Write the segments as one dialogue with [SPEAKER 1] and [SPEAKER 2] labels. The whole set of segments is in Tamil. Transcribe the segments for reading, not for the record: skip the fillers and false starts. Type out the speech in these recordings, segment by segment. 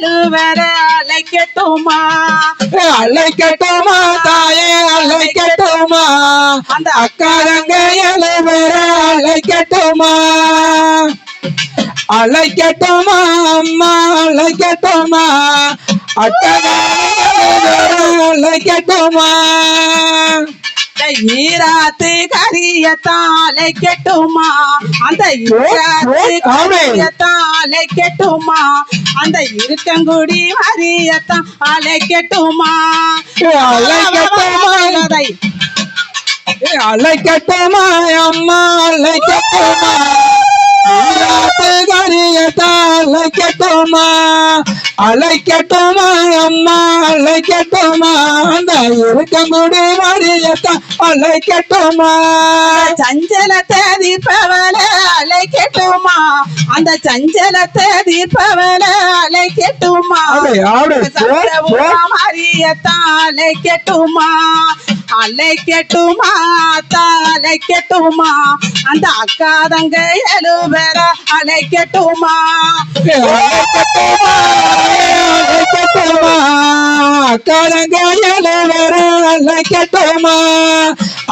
[SPEAKER 1] எழுவர அழைக்கட்டுமா
[SPEAKER 2] அழைக்கட்டுமா தாயே அழைக்கட்டுமா
[SPEAKER 1] அந்த
[SPEAKER 2] அக்காரங்க எழுவர அழைக்கட்டுமா அழைக்கட்டுமா அம்மா அழைக்கட்டுமா அழைக்கட்டுமா
[SPEAKER 1] ஈராத்து கரியத்தான் அழைக்கட்டுமா அந்த ஈராத்து கரியத்தான் அழைக்கட்டுமா அந்த இருக்கங்குடி மரியத்தான் அழைக்கட்டுமா
[SPEAKER 2] அழைக்கட்டுமா அழைக்கட்டுமா அம்மா அழைக்கட்டுமா அழைக்கட்டுமா அழைக்கட்டுமா அம்மா அழைக்கட்டுமா அந்த இருக்கங்குடி மரியத்தான் அழைக்கட்டுமா
[SPEAKER 1] சஞ்சலத்தை தீர்ப்பவள அழைக்கட்டுமா அந்த சஞ்சலத்தை தீர்ப்பவள அழைக்கட்டுமா மரியத்தான் அழைக்கட்டுமா அழைக்கட்டுமா அழைக்கட்டுமா அந்த அக்காதங்க எழுவர அழைக்கட்டுமா
[SPEAKER 2] அக்காதங்க எழுவர அழைக்கட்டுமா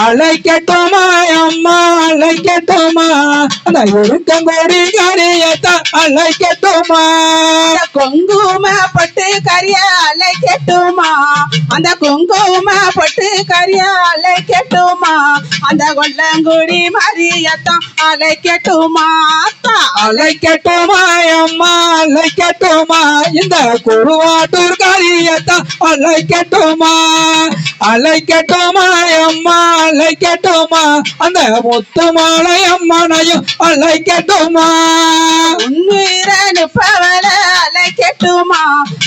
[SPEAKER 2] அழைக்கட்டுமா அம்மா அழைக்கட்டுமா அந்த இருக்கங்கோடி கரியத்தான் அழைக்கட்டுமா
[SPEAKER 1] குங்கும பட்டு கரிய அழைக்கட்டுமா அந்த குங்கும பட்டு கரிய அழைக்கட்டுமா அந்த கொல்லங்குடி மரியத்தான் அழைக்கட்டுமா
[SPEAKER 2] அழைக்கட்டுமா அம்மா அழைக்கட்டுமா இந்த குருவாட்டூர் கரியத்தான் அழைக்கட்டுமா அழைக்கட்டுமா அம்மா அழைக்கட்டுமா அந்த முத்துமாலை அம்மனையும் அழைக்கட்டுமா
[SPEAKER 1] உன்னுயிரனுப்பவள அழைக்கட்டுமா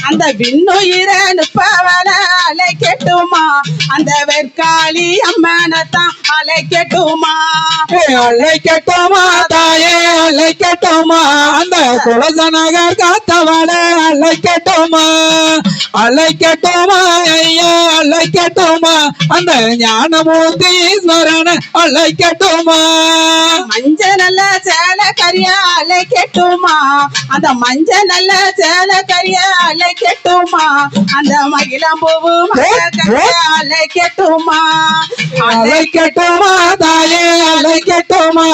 [SPEAKER 1] அந்த விண்ணுயிரனுப்பவள அழைக்கட்டுமா அந்த வெற்காளி அம்மனைத்தான் அழைக்கட்டுமா
[SPEAKER 2] அழைக்கட்டுமா தாயே அழைக்கட்டுமா அந்த குலசனகர் காத்தவள அழைக்கட்டுமா அழைக்கட்டுமா ஐயா அழைக்கட்டுமா அந்த ஞானமூர்த்தி ஈஸ்வரன அழைக்கட்டுமா
[SPEAKER 1] மஞ்சள் நல்ல சேல கரியா அழைக்கட்டுமா அந்த மஞ்சள் நல்ல சேல கரியா அழைக்கட்டுமா அந்த மகிழம்பூவு அழைக்கட்டுமா
[SPEAKER 2] அழைக்கட்டுமா தாயே அழைக்கட்டுமா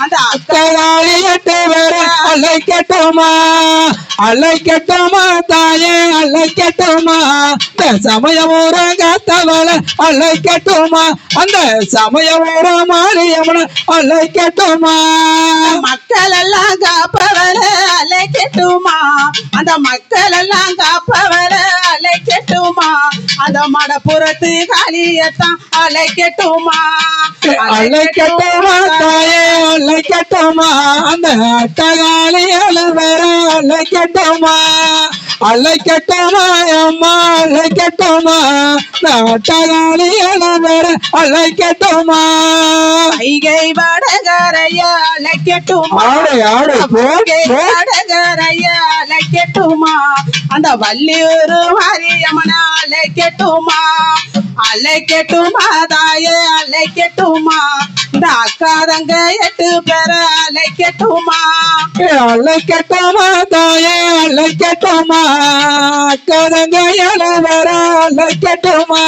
[SPEAKER 1] அந்த
[SPEAKER 2] அக்கராளி எட்டு வர அழைக்கட்டுமா அழைக்கட்டுமா தாயே அழைக்கட்டுமா சமயமூர காத்தவள அழைக்கட்டுமா அந்த சமயமூர மாரியம்மன அழைக்கட்டுமா
[SPEAKER 1] மக்கள் எல்லாம் காப்பவர அழைக்கட்டுமா அந்த மக்கள் எல்லாம் காப்பவர அழைக்கட்டுமா அந்த மடப்புறத்து காளியத்தான் அழைக்கட்டுமா
[SPEAKER 2] அழைக்கட்டுமா தாயே அழைக்கட்டுமா அந்த அட்டகாளி அழுவர அழைக்கட்டுமா அழைக்கட்டுமா அம்மா அழைக்கட்டுமா அட்டகாளி அழுவர அழைக்கட்டுமா
[SPEAKER 1] கைகை வடகரைய அழைக்கட்டுமா வடகரைய அழைக்கட்டுமா அந்த வள்ளியூர் மாரியம்மன அழைக்கட்டுமா அழைக்கட்டுமா தாயே அழைக்கட்டுமா இந்த அக்காதங்க 8 பேர அழைக்கட்டுமா
[SPEAKER 2] அழைக்கட்டுமா தாயே அழைக்கட்டுமா அக்காதங்க 7 பேர அழைக்கட்டுமா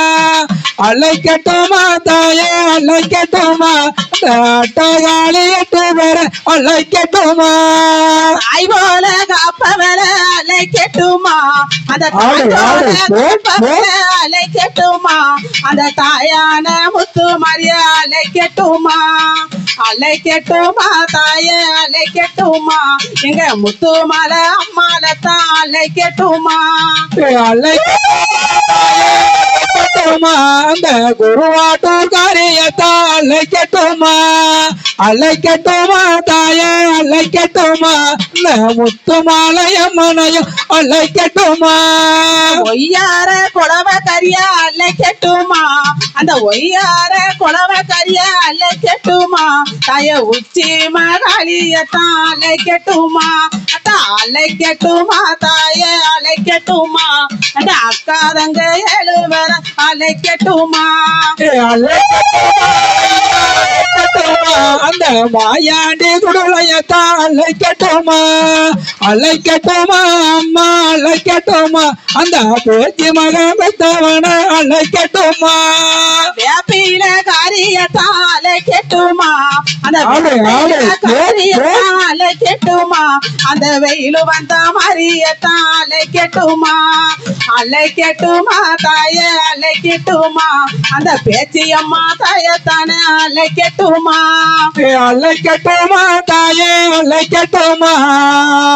[SPEAKER 2] அழைக்கட்டுமா தாயே அழைக்கட்டுமா அட்டகாளி 8 பேர அழைக்கட்டுமா
[SPEAKER 1] தாய் போல காப்பவர அழைக்கட்டுமா அந்த அழைக்கட்டுமா அந்த தாயான முத்து மரிய அழைக்கட்டுமா அழைக்கட்டுமா தாயே அழைக்கட்டுமா எங்க முத்து மலை அம்மாலத்தான் அழைக்கட்டுமா
[SPEAKER 2] அழைக்கட்டுமா அந்த குருவாட்டூர் காரியத்தான் அழைக்கட்டுமா அழைக்கட்டுமா தாயே அழைக்கட்டுமா இந்த முத்துமாலையம்மனையும் அழைக்கட்டுமா
[SPEAKER 1] ஒய்யார குளவ கரியா அழைக்கட்டுமா அந்த ஒய்யார குளவ கரியா அழைக்கட்டுமா தாய உச்சி மகாளியத்தான் அழைக்கட்டுமா அழைக்கட்டுமா தாயே அழைக்கட்டுமா அந்த அக்காதங்க 7 பேர அழைக்கட்டுமா
[SPEAKER 2] அழைக்கட்டுமா அந்த மாயாண்டி குடலையத்தான் அழைக்கட்டுமா அழைக்கட்டுமா அம்மா அழைக்கட்டுமா அந்த பேச்சு மகன் பெத்தவன அழைக்கட்டுமா
[SPEAKER 1] வேப்பில காரியத்தான் அழைக்கட்டுமா அந்த
[SPEAKER 2] ஆடு, ஆடு.
[SPEAKER 1] காரியத்தான் அழைக்கட்டுமா அந்த வெயில் வந்த மாதிரியத்தான் அழைக்கட்டுமா அழைக்கட்டுமா தாயே அழைக்கட்டுமா அந்த பேச்சியம்மா தாயத்தானே அழைக்கட்டுமா
[SPEAKER 2] அழைக்கட்டுமா தாயே அழைக்கட்டுமா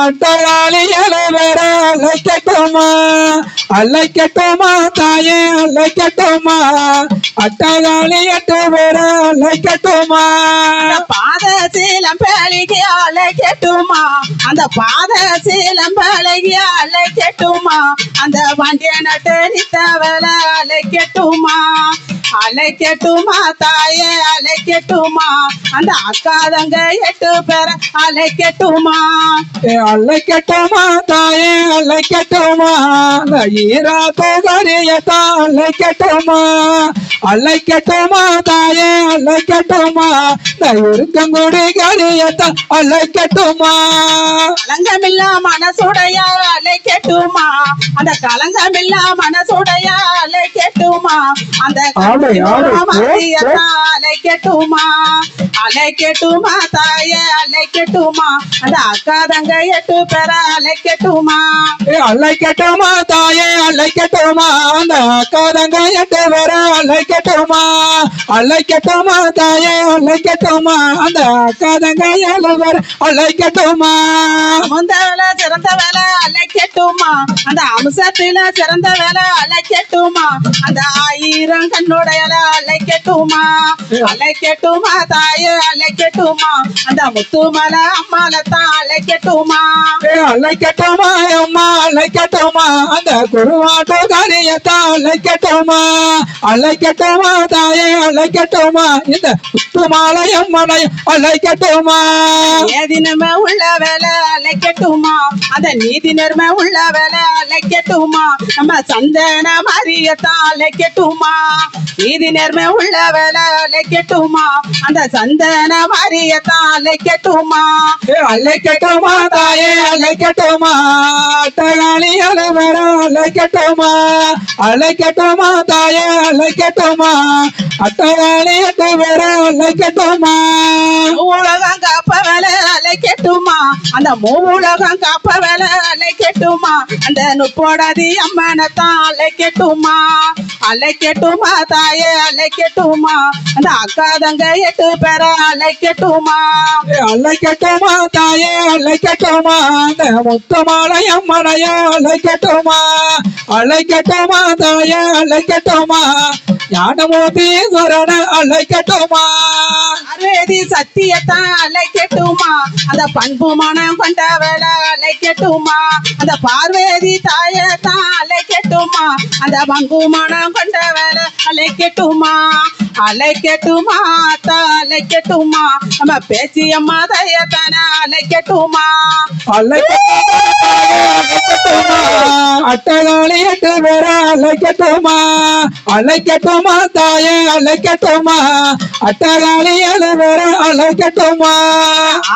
[SPEAKER 2] அட்டகாளியலை வேற அழைக்கட்டுமா அழைக்கட்டுமா தாயே அழைக்கட்டுமா அட்டகாளியட்டு வேற அழைக்கட்டுமா
[SPEAKER 1] பாத சீலம் பழகி அழைக்கட்டுமா அந்த பாத சீலம் பழகி அழைக்கட்டுமா அந்த வண்டிய நட்டு நித்தவள அழைக்கட்டுமா அழைக்கட்டுமா தாயே அழைக்கட்டுமா அந்த அக்காதங்க 8 பேர அழைக்கட்டுமா
[SPEAKER 2] அழைக்கட்டுமா தாயே அழைக்கட்டுமா ஈரா தோகரியத்தான் அழைக்கட்டுமா அழைக்கட்டுமா தாயே அழைக்கட்டுமா இருக்கங்குடி கரியத்தான் அழைக்கட்டுமா
[SPEAKER 1] கலங்கமில்லா மனசுடைய அழைக்கட்டுமா அந்த கலங்கமில்லா மனசுடைய அழைக்கட்டுமா அந்த
[SPEAKER 2] ஆடு, ஆடு.
[SPEAKER 1] அழைக்கட்டுமா அழைக்கட்டுமா தாயே அழைக்கட்டுமா அந்த அக்காதங்க 8 பேர அழைக்கட்டுமா
[SPEAKER 2] அழைக்கட்டுமா தாயே அழைக்கட்டுமா அந்த அக்காதங்க 8 பேர அழைக்கட்டுமா அழைக்கட்டுமா தாயே அழைக்கட்டுமா அந்த அக்காதங்க 7 பேர அழைக்கட்டுமா
[SPEAKER 1] முந்த வேலை சிறந்த வேலை அழைக்கட்டுமா அந்த அம்சத்தில சிறந்த வேலை அழைக்கட்டுமா அந்த 1000 கண்ணுடைய அழைக்கட்டுமா அழைக்கட்டுமா தாயே அழைக்கட்டுமா அந்த முத்துமலை அம்மாலத்தான் அழைக்கட்டுமா
[SPEAKER 2] அழைக்கட்டுமா அம்மா அழைக்கட்டுமா அந்த குருவாட்டு காரியத்தான் அழைக்கட்டுமா அழைக்கட்டுமா தாயே அழைக்கட்டுமா இந்த முத்துமாலை அம்மனையும் அழைக்கட்டுமா
[SPEAKER 1] ஏதினமே உள்ள வேலை அழைக்கட்டுமா அந்த நீதி நேர்மை உள்ள வேலை அழைக்கட்டுமா நம்ம சந்தன மாரியத்தான் அழைக்கட்டுமா நீதி நேர்மை உள்ள வேலை அழைக்கட்டுமா அந்த சந்தன மாரியத்தான் அழைக்கட்டுமா
[SPEAKER 2] அழைக்கட்டுமா தாயே அழைக்கட்டுமா அட்டகாளி அலவர அழைக்கட்டுமா அழைக்கட்டுமா தாயே அழைக்கட்டுமா அட்டகாளி அட்டவர அழைக்கட்டுமா
[SPEAKER 1] உலகம் காப்ப வேலை அழைக்கட்டுமா அந்த மூவுலகம் காப்ப வேலை அழைக்கட்டுமா அந்த நுப்போடாதி அம்மனைத்தான் அழைக்கட்டுமா அழைக்கட்டுமா தாயே அழைக்கட்டுமா அந்த அக்காதங்க 8 பேர அழைக்கட்டுமா
[SPEAKER 2] அழைக்கட்டுமா தாயே அழைக்கட்டுமா அந்த முத்தமாலை அம்மனைய அழைக்கட்டுமா அழைக்கட்டுமா தாயே அழைக்கட்டுமா ஞானமூர்த்தீஸ்வரனை அழைக்கட்டுமா
[SPEAKER 1] பார்வேதி சத்தியத்தான் அழைக்கட்டுமா அந்த பண்பு மனம் கொண்ட வேலை அழைக்கட்டுமா அந்த பார்வேதி தாயத்தான் அழைக்கட்டுமா அந்த பங்கு மனம் கொண்ட வேலை அழைக்கட்டுமா அழைக்கட்டுமா அழைக்கட்டுமா நம்ம பேச்சியம்மா தாயத்தானே அழைக்கட்டுமா
[SPEAKER 2] அட்டகாளி 8 பேர அழைக்கட்டுமா அழைக்கட்டுமா தாயே அழைக்கட்டுமா அட்டகாளி 7 பேர அழைக்கட்டுமா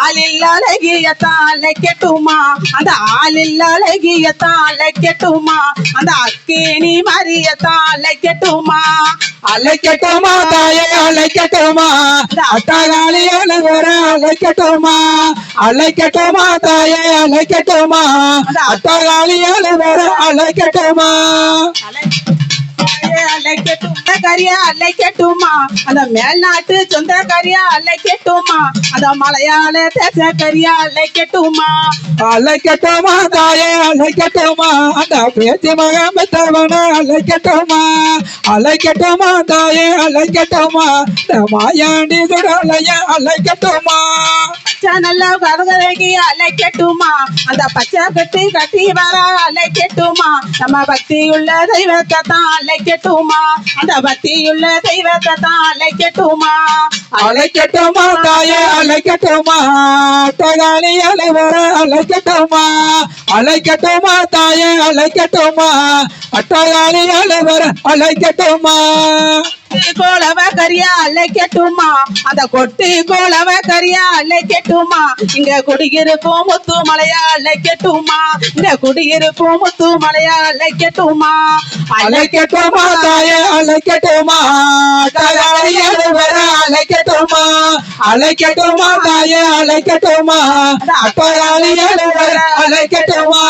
[SPEAKER 1] ஆளில் அழகியத்தான் அழைக்கட்டுமா அந்த ஆளில் அழகியத்தான் அழைக்கட்டுமா அந்த அக்கினி மரியத்தான் அழைக்கட்டுமா
[SPEAKER 2] அழைக்கட்டுமா தாயே அழைக்கட்டுமா அட்டகாளி 7 பேர அழைக்கட்டுமா அழைக்கட்டுமா தாயே அழைக்கட்டுமா அட்டகாளி 7 பேர அழைக்கட்டுமா
[SPEAKER 1] சொந்தக்காரியா அழைக்கட்டுமா அந்த மேல்நாட்டு சொந்தக்காரியா அழைக்கட்டுமா அந்த மலையாள தேசக்காரியா அழைக்கட்டுமா
[SPEAKER 2] அழைக்கட்டுமா தாயே அழைக்கட்டுமா அந்த பேச்சு மகன் பெற்றவன அழைக்கட்டுமா அழைக்கட்டுமா தாயே அழைக்கட்டுமா இந்த மாயாண்டி சுடலைய அழைக்கட்டுமா
[SPEAKER 1] பச்சை நல்ல கதகதைக்கு அழைக்கட்டுமா அந்த பச்சை கட்டி வர அழைக்கட்டுமா நம்ம பக்தியுள்ள தெய்வத்தை தான் அழைக்கட்டுமா அந்த பக்தியுள்ள தெய்வத்தை தான் அழைக்கட்டுமா
[SPEAKER 2] அழைக்கட்டுமா தாயே அழைக்கட்டுமா அட்டகாளி அலைவர அழைக்கட்டுமா அழைக்கட்டுமா தாயே அழைக்கட்டுமா அட்டகாளி அலைவர அழைக்கட்டுமா
[SPEAKER 1] கோலவ கரியா அழைக்கட்டுமா அந்த கொட்டு கோலவ கரியா அழைக்கட்டுமா இங்க குடியிருப்போம் முத்து மலையா அழைக்கட்டுமா இங்க குடியிருப்போம் முத்து மலையா அழைக்கட்டுமா
[SPEAKER 2] அழைக்கட்டுமா தாயே அழைக்கட்டுமா அழைக்கட்டுமா அழைக்கட்டுமா தாயே அழைக்கட்டுமா அழைக்கட்டுமா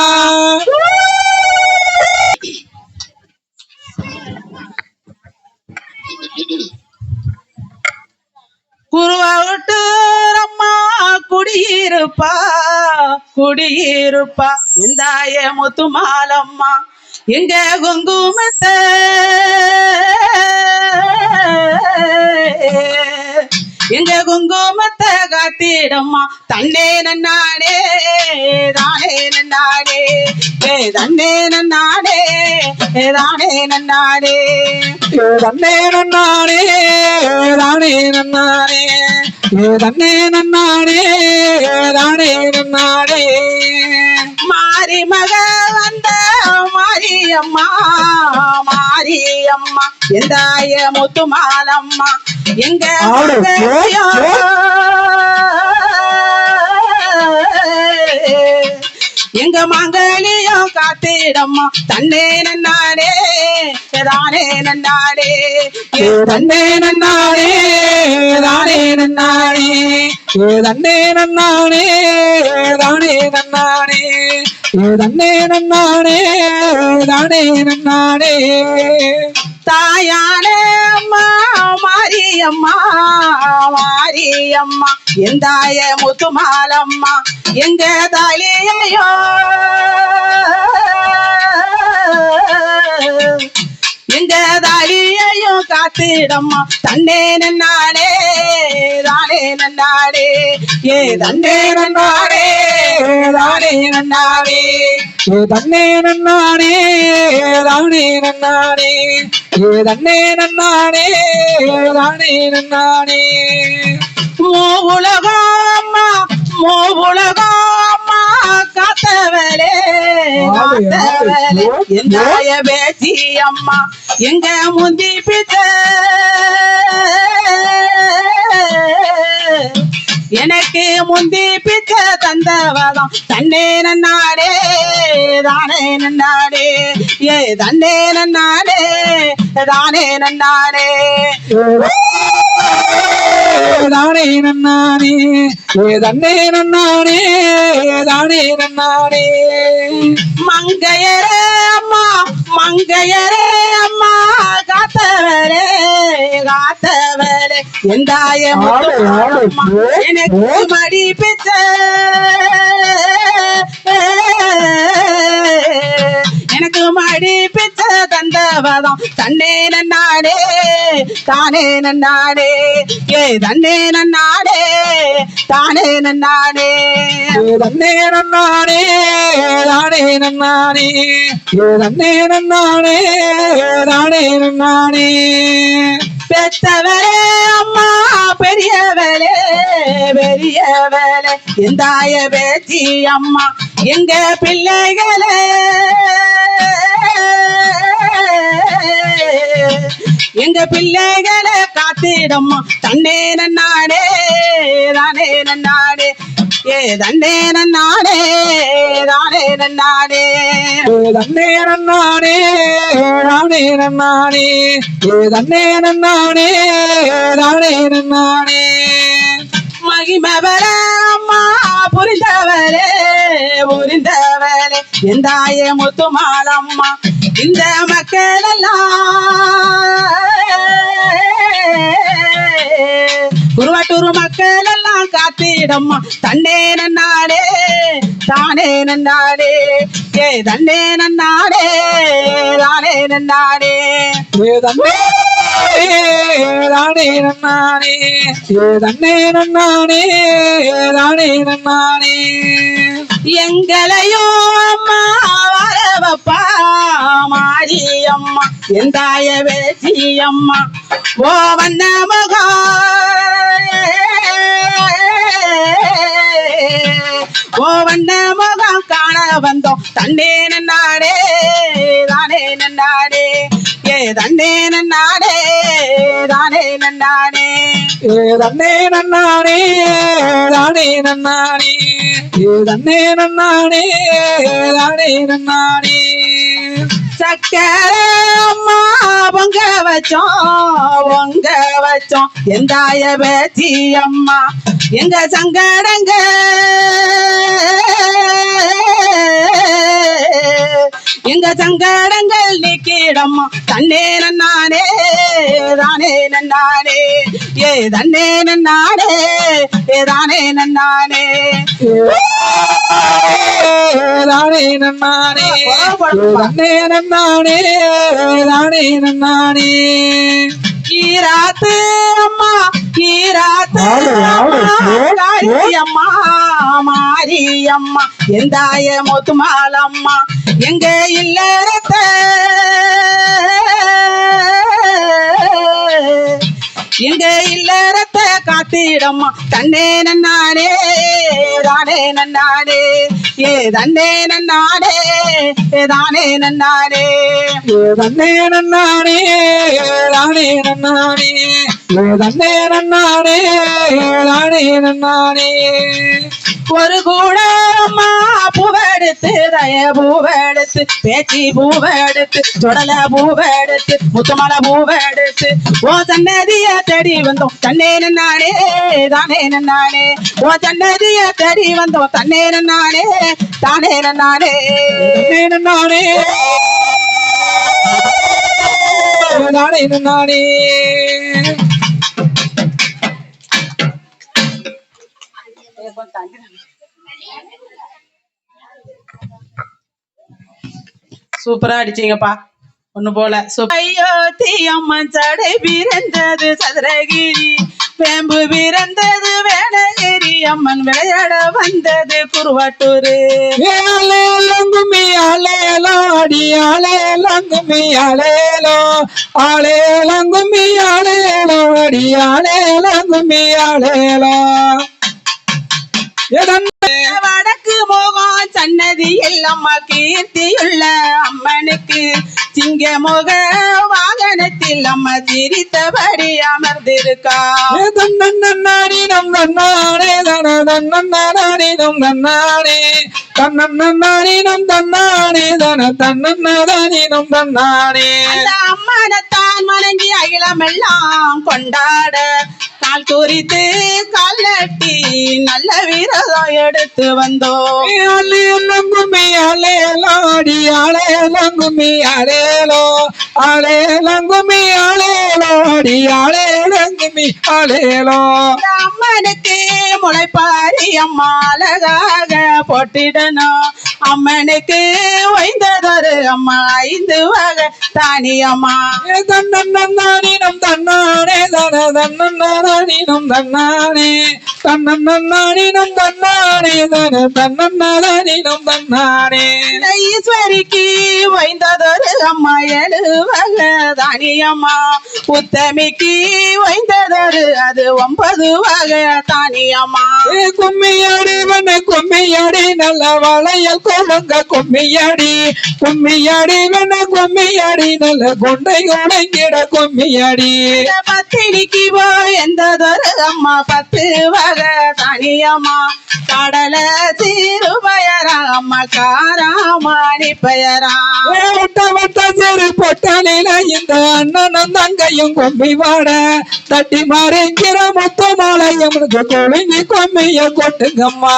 [SPEAKER 1] குருவாவிட்டு அம்மா குடியிருப்பா குடியிருப்பா எந்தாய முத்துமாலம்மா எங்க குங்குமத்தை எங்க குங்குமத்தை காத்திடம்மா தன்னே நன்னாடே தானே நன்னாடே தன்னே நன்னாடே தானே நன்னாடே
[SPEAKER 2] தன்னே நன்னாடே தானே நன்னாடே தன்னே நன்னாடே தானே நன்னாடே
[SPEAKER 1] மாறி மக வந்த மாரியம்மா மாரியம்மா எந்தாய முத்துமாலம்மா எங்க எங்க மங்கலியம் காத்திடம்மா தன்னே நன்னாடே தானே நன்னாடே
[SPEAKER 2] தன்னே நன்னாடே தானே நன்னாடே தன்னே நன்னாடே தானே நன்னாடே தன்னே நன்னாடே தானே நன்னாடே
[SPEAKER 1] தாயானே அம்மா மாரியம்மா மாரியம்மா எந்தாய முத்துமாலம்மா எங்க தாலியையோ எங்க தாலியையும் காத்திடம்மா தன்னே நன்னாடே தானே நன்னாடே தன்னே நன்னாடே தானே நன்னாடே
[SPEAKER 2] தன்னே நன்னாடே தானே நன்னாடே தன்னே நன்னாடே தானே நன்னாடே
[SPEAKER 1] மூவுலகம்மா மூவுலகம்மா காத்தவளே காத்தவளே எந்தாய பேசி அம்மா எங்க முந்தி பிச்ச எனக்கு முந்தி பிச்ச தந்தவதம் தன்னே நன்னாடே தானே நன்னாடே தன்னே நன்னாடே தானே நன்னாடே
[SPEAKER 2] தானே நன்னானே தன்னே நன்னானே தானே நன்னானே
[SPEAKER 1] மங்கையரே அம்மா மங்கையரே அம்மா காத்தவரே காத்தவரே எந்தாய முத்துமாலம்மா எனக்கு மடி பிச்ச எனக்கு மடி பிச்ச தந்தவதம் தன்னே நன்னாடே தானே நன்னாடே தன்னே நன்னாடே தானே நன்னாடே
[SPEAKER 2] தன்னே நன்னானே தானே நன்னானே தன்னே நன்னானே தானே நன்னானே
[SPEAKER 1] பெத்தவரே அம்மா பெரியவளே பெரியவளே எந்தாய பேச்சி அம்மா எங்க பிள்ளைகளே எங்க பிள்ளைகளை காத்திடம்மா தன்னே நன்னாடே தானே நன்னாடே தன்னே நன்னாடே தானே நன்னாடே
[SPEAKER 2] தன்னே நன்னானே தானே நன்னானே தன்னே நன்னானே தானே நன்னானே
[SPEAKER 1] மகிமவர அம்மா புரிந்தவரே புரிந்தவரே எந்தாய முத்துமாலம்மா இந்த மக்கள் எல்லாம் குருவாட்டூர் மக்கள் எல்லாம் காத்திடம்மா தன்னே நன்னாடே தானே நன்னாடே தன்னே நன்னாடே தானே நன்னாடே
[SPEAKER 2] தன்னே தானே நன்னானே தன்னே நன்னானே தானே நன்னானே
[SPEAKER 1] எங்களையும் அம்மா வரவப்பா மாரியம்மா எந்தாய வேசி அம்மா ஓ வண்ண முகம் ஓ வண்ண முகம் காண வந்தோம் தன்னே நன்னாடே தானே நன்னாடே தன்னே நன்னாடே நன்னானே
[SPEAKER 2] தன்னே நன்னானே தானே நன்னானே தன்னே நன்னானே தானே நன்னானே
[SPEAKER 1] சக்கரை அம்மா பொங்க வச்சோம் எந்தாய பேச்சி அம்மா எங்க சங்கடங்க எங்க சங்கடங்கள் நீக்கிடம்மா தன்னே நன்னானே தானே நன்னானே தன்னே நன்னானே தானே நன்னானே
[SPEAKER 2] தானே நன்னானே தன்னே நன்னானே தானே நன்னானே
[SPEAKER 1] ஈராத்து அம்மா ஈராத்து அம்மா மாரியம்மா எந்தாய முத்துமாலம்மா எங்க இல்லறத்த எங்க இல்லறத்த காத்திடம்மா தன்னே நன்னானே தானே நன்னானே தன்னே நன்னானே தானே நன்னானே
[SPEAKER 2] தன்னே நன்னானே தானே நன்னானே தன்னே நன்னானே தானே நன்னானே
[SPEAKER 1] ஒரு கூட அம்மா பூவெடுத்து தய பூவெடுத்து பேச்சி பூவெடுத்து தொடல பூவெடுத்து முத்துமலை பூவெடுத்து ஓ சன்னதிய தேடி வந்தோம் தன்னே நன்னானே தானே நன்னானே ஓ சன்னதிய தேடி வந்தோம் தன்னே நன்னானே தானே நன்னானே
[SPEAKER 2] தன்னே நன்னானே தானே நன்னானே
[SPEAKER 1] சூப்பரா அடிச்சீங்கப்பா ஒண்ணு போல ஐயோ தீயம்மன் சடை பிறந்தது சதுரகிரி வேம்பு பிறந்தது வேடகிரி அம்மன் விளையாட வந்தது குருவாட்டூரு
[SPEAKER 2] கும்மி ஆலேலோ அடி ஆலேலங்கும்மி ஆலேலோ ஆலேலங்கும்மி ஆலேலோ அடி ஆலேலங்கும்மி ஆலேலோ
[SPEAKER 1] வடக்கு மோகம் சன்னதி எல்லம்மா கீர்த்தியுள்ள அம்மனுக்கு சிங்க முக வாகனத்தில் அம்மா சிரித்தபடி அமர்ந்திருக்கா
[SPEAKER 2] தன்னன்னானே தன தன்னன்னானே தன்னானே தன்னன்னானே தன்னானே தன தன்னன்னானே தன்னானே
[SPEAKER 1] அம்மனைத்தான் வணங்கி அகிலமெல்லாம் கொண்டாட கால் குறித்து கால் நட்டி நல்ல விரதம் எடுத்து வந்தோம்
[SPEAKER 2] கும்மி அலேலோ அடி ஆலேலங்கும்மி அலேலோ ஆலேலங்கும்மி அலேலோ அடி ஆலேலங்கும்மி அலேலோ
[SPEAKER 1] அம்மனுக்கு முளைப்பாரி அம்மா அழகாக போட்டிடணும் அம்மனுக்கு வைந்ததொரு அம்மா 5 வகை தானி அம்மா
[SPEAKER 2] தன்னன்னானீனம் தன்னானே தன தன்னன்னானீனம் தன்னானே தன்னன்னானீனம் தன்னானே தன தன்னன்னானீனம் தன்னானே
[SPEAKER 1] ஈஸ்வரிக்கு வைந்ததொரு அம்மா 7 வகை தானி அம்மா உத்தமிக்கு வைந்ததொரு அது 9 வகை தானி அம்மா
[SPEAKER 2] கும்மியாடி வன கும்மியாடி நல்ல வளையல் கொழுங்க கும்மியாடி வன கும்மியாடி நல்ல கொண்டை உடைங்கிட கும்மியாடி
[SPEAKER 1] பத்தினிக்கு எந்ததொரு அம்மா 10 வகை தானி அம்மா கடல சீருபயரா அம்மா காராமணி பெயரா
[SPEAKER 2] வட்ட சிறு பொட்டலில இந்த அண்ணனும் தங்கையும் கும்பி வாட தட்டி மறைங்கிற மொத்த மாலையும் கொழுங்கி கொம்மிய கொட்டுங்கம்மா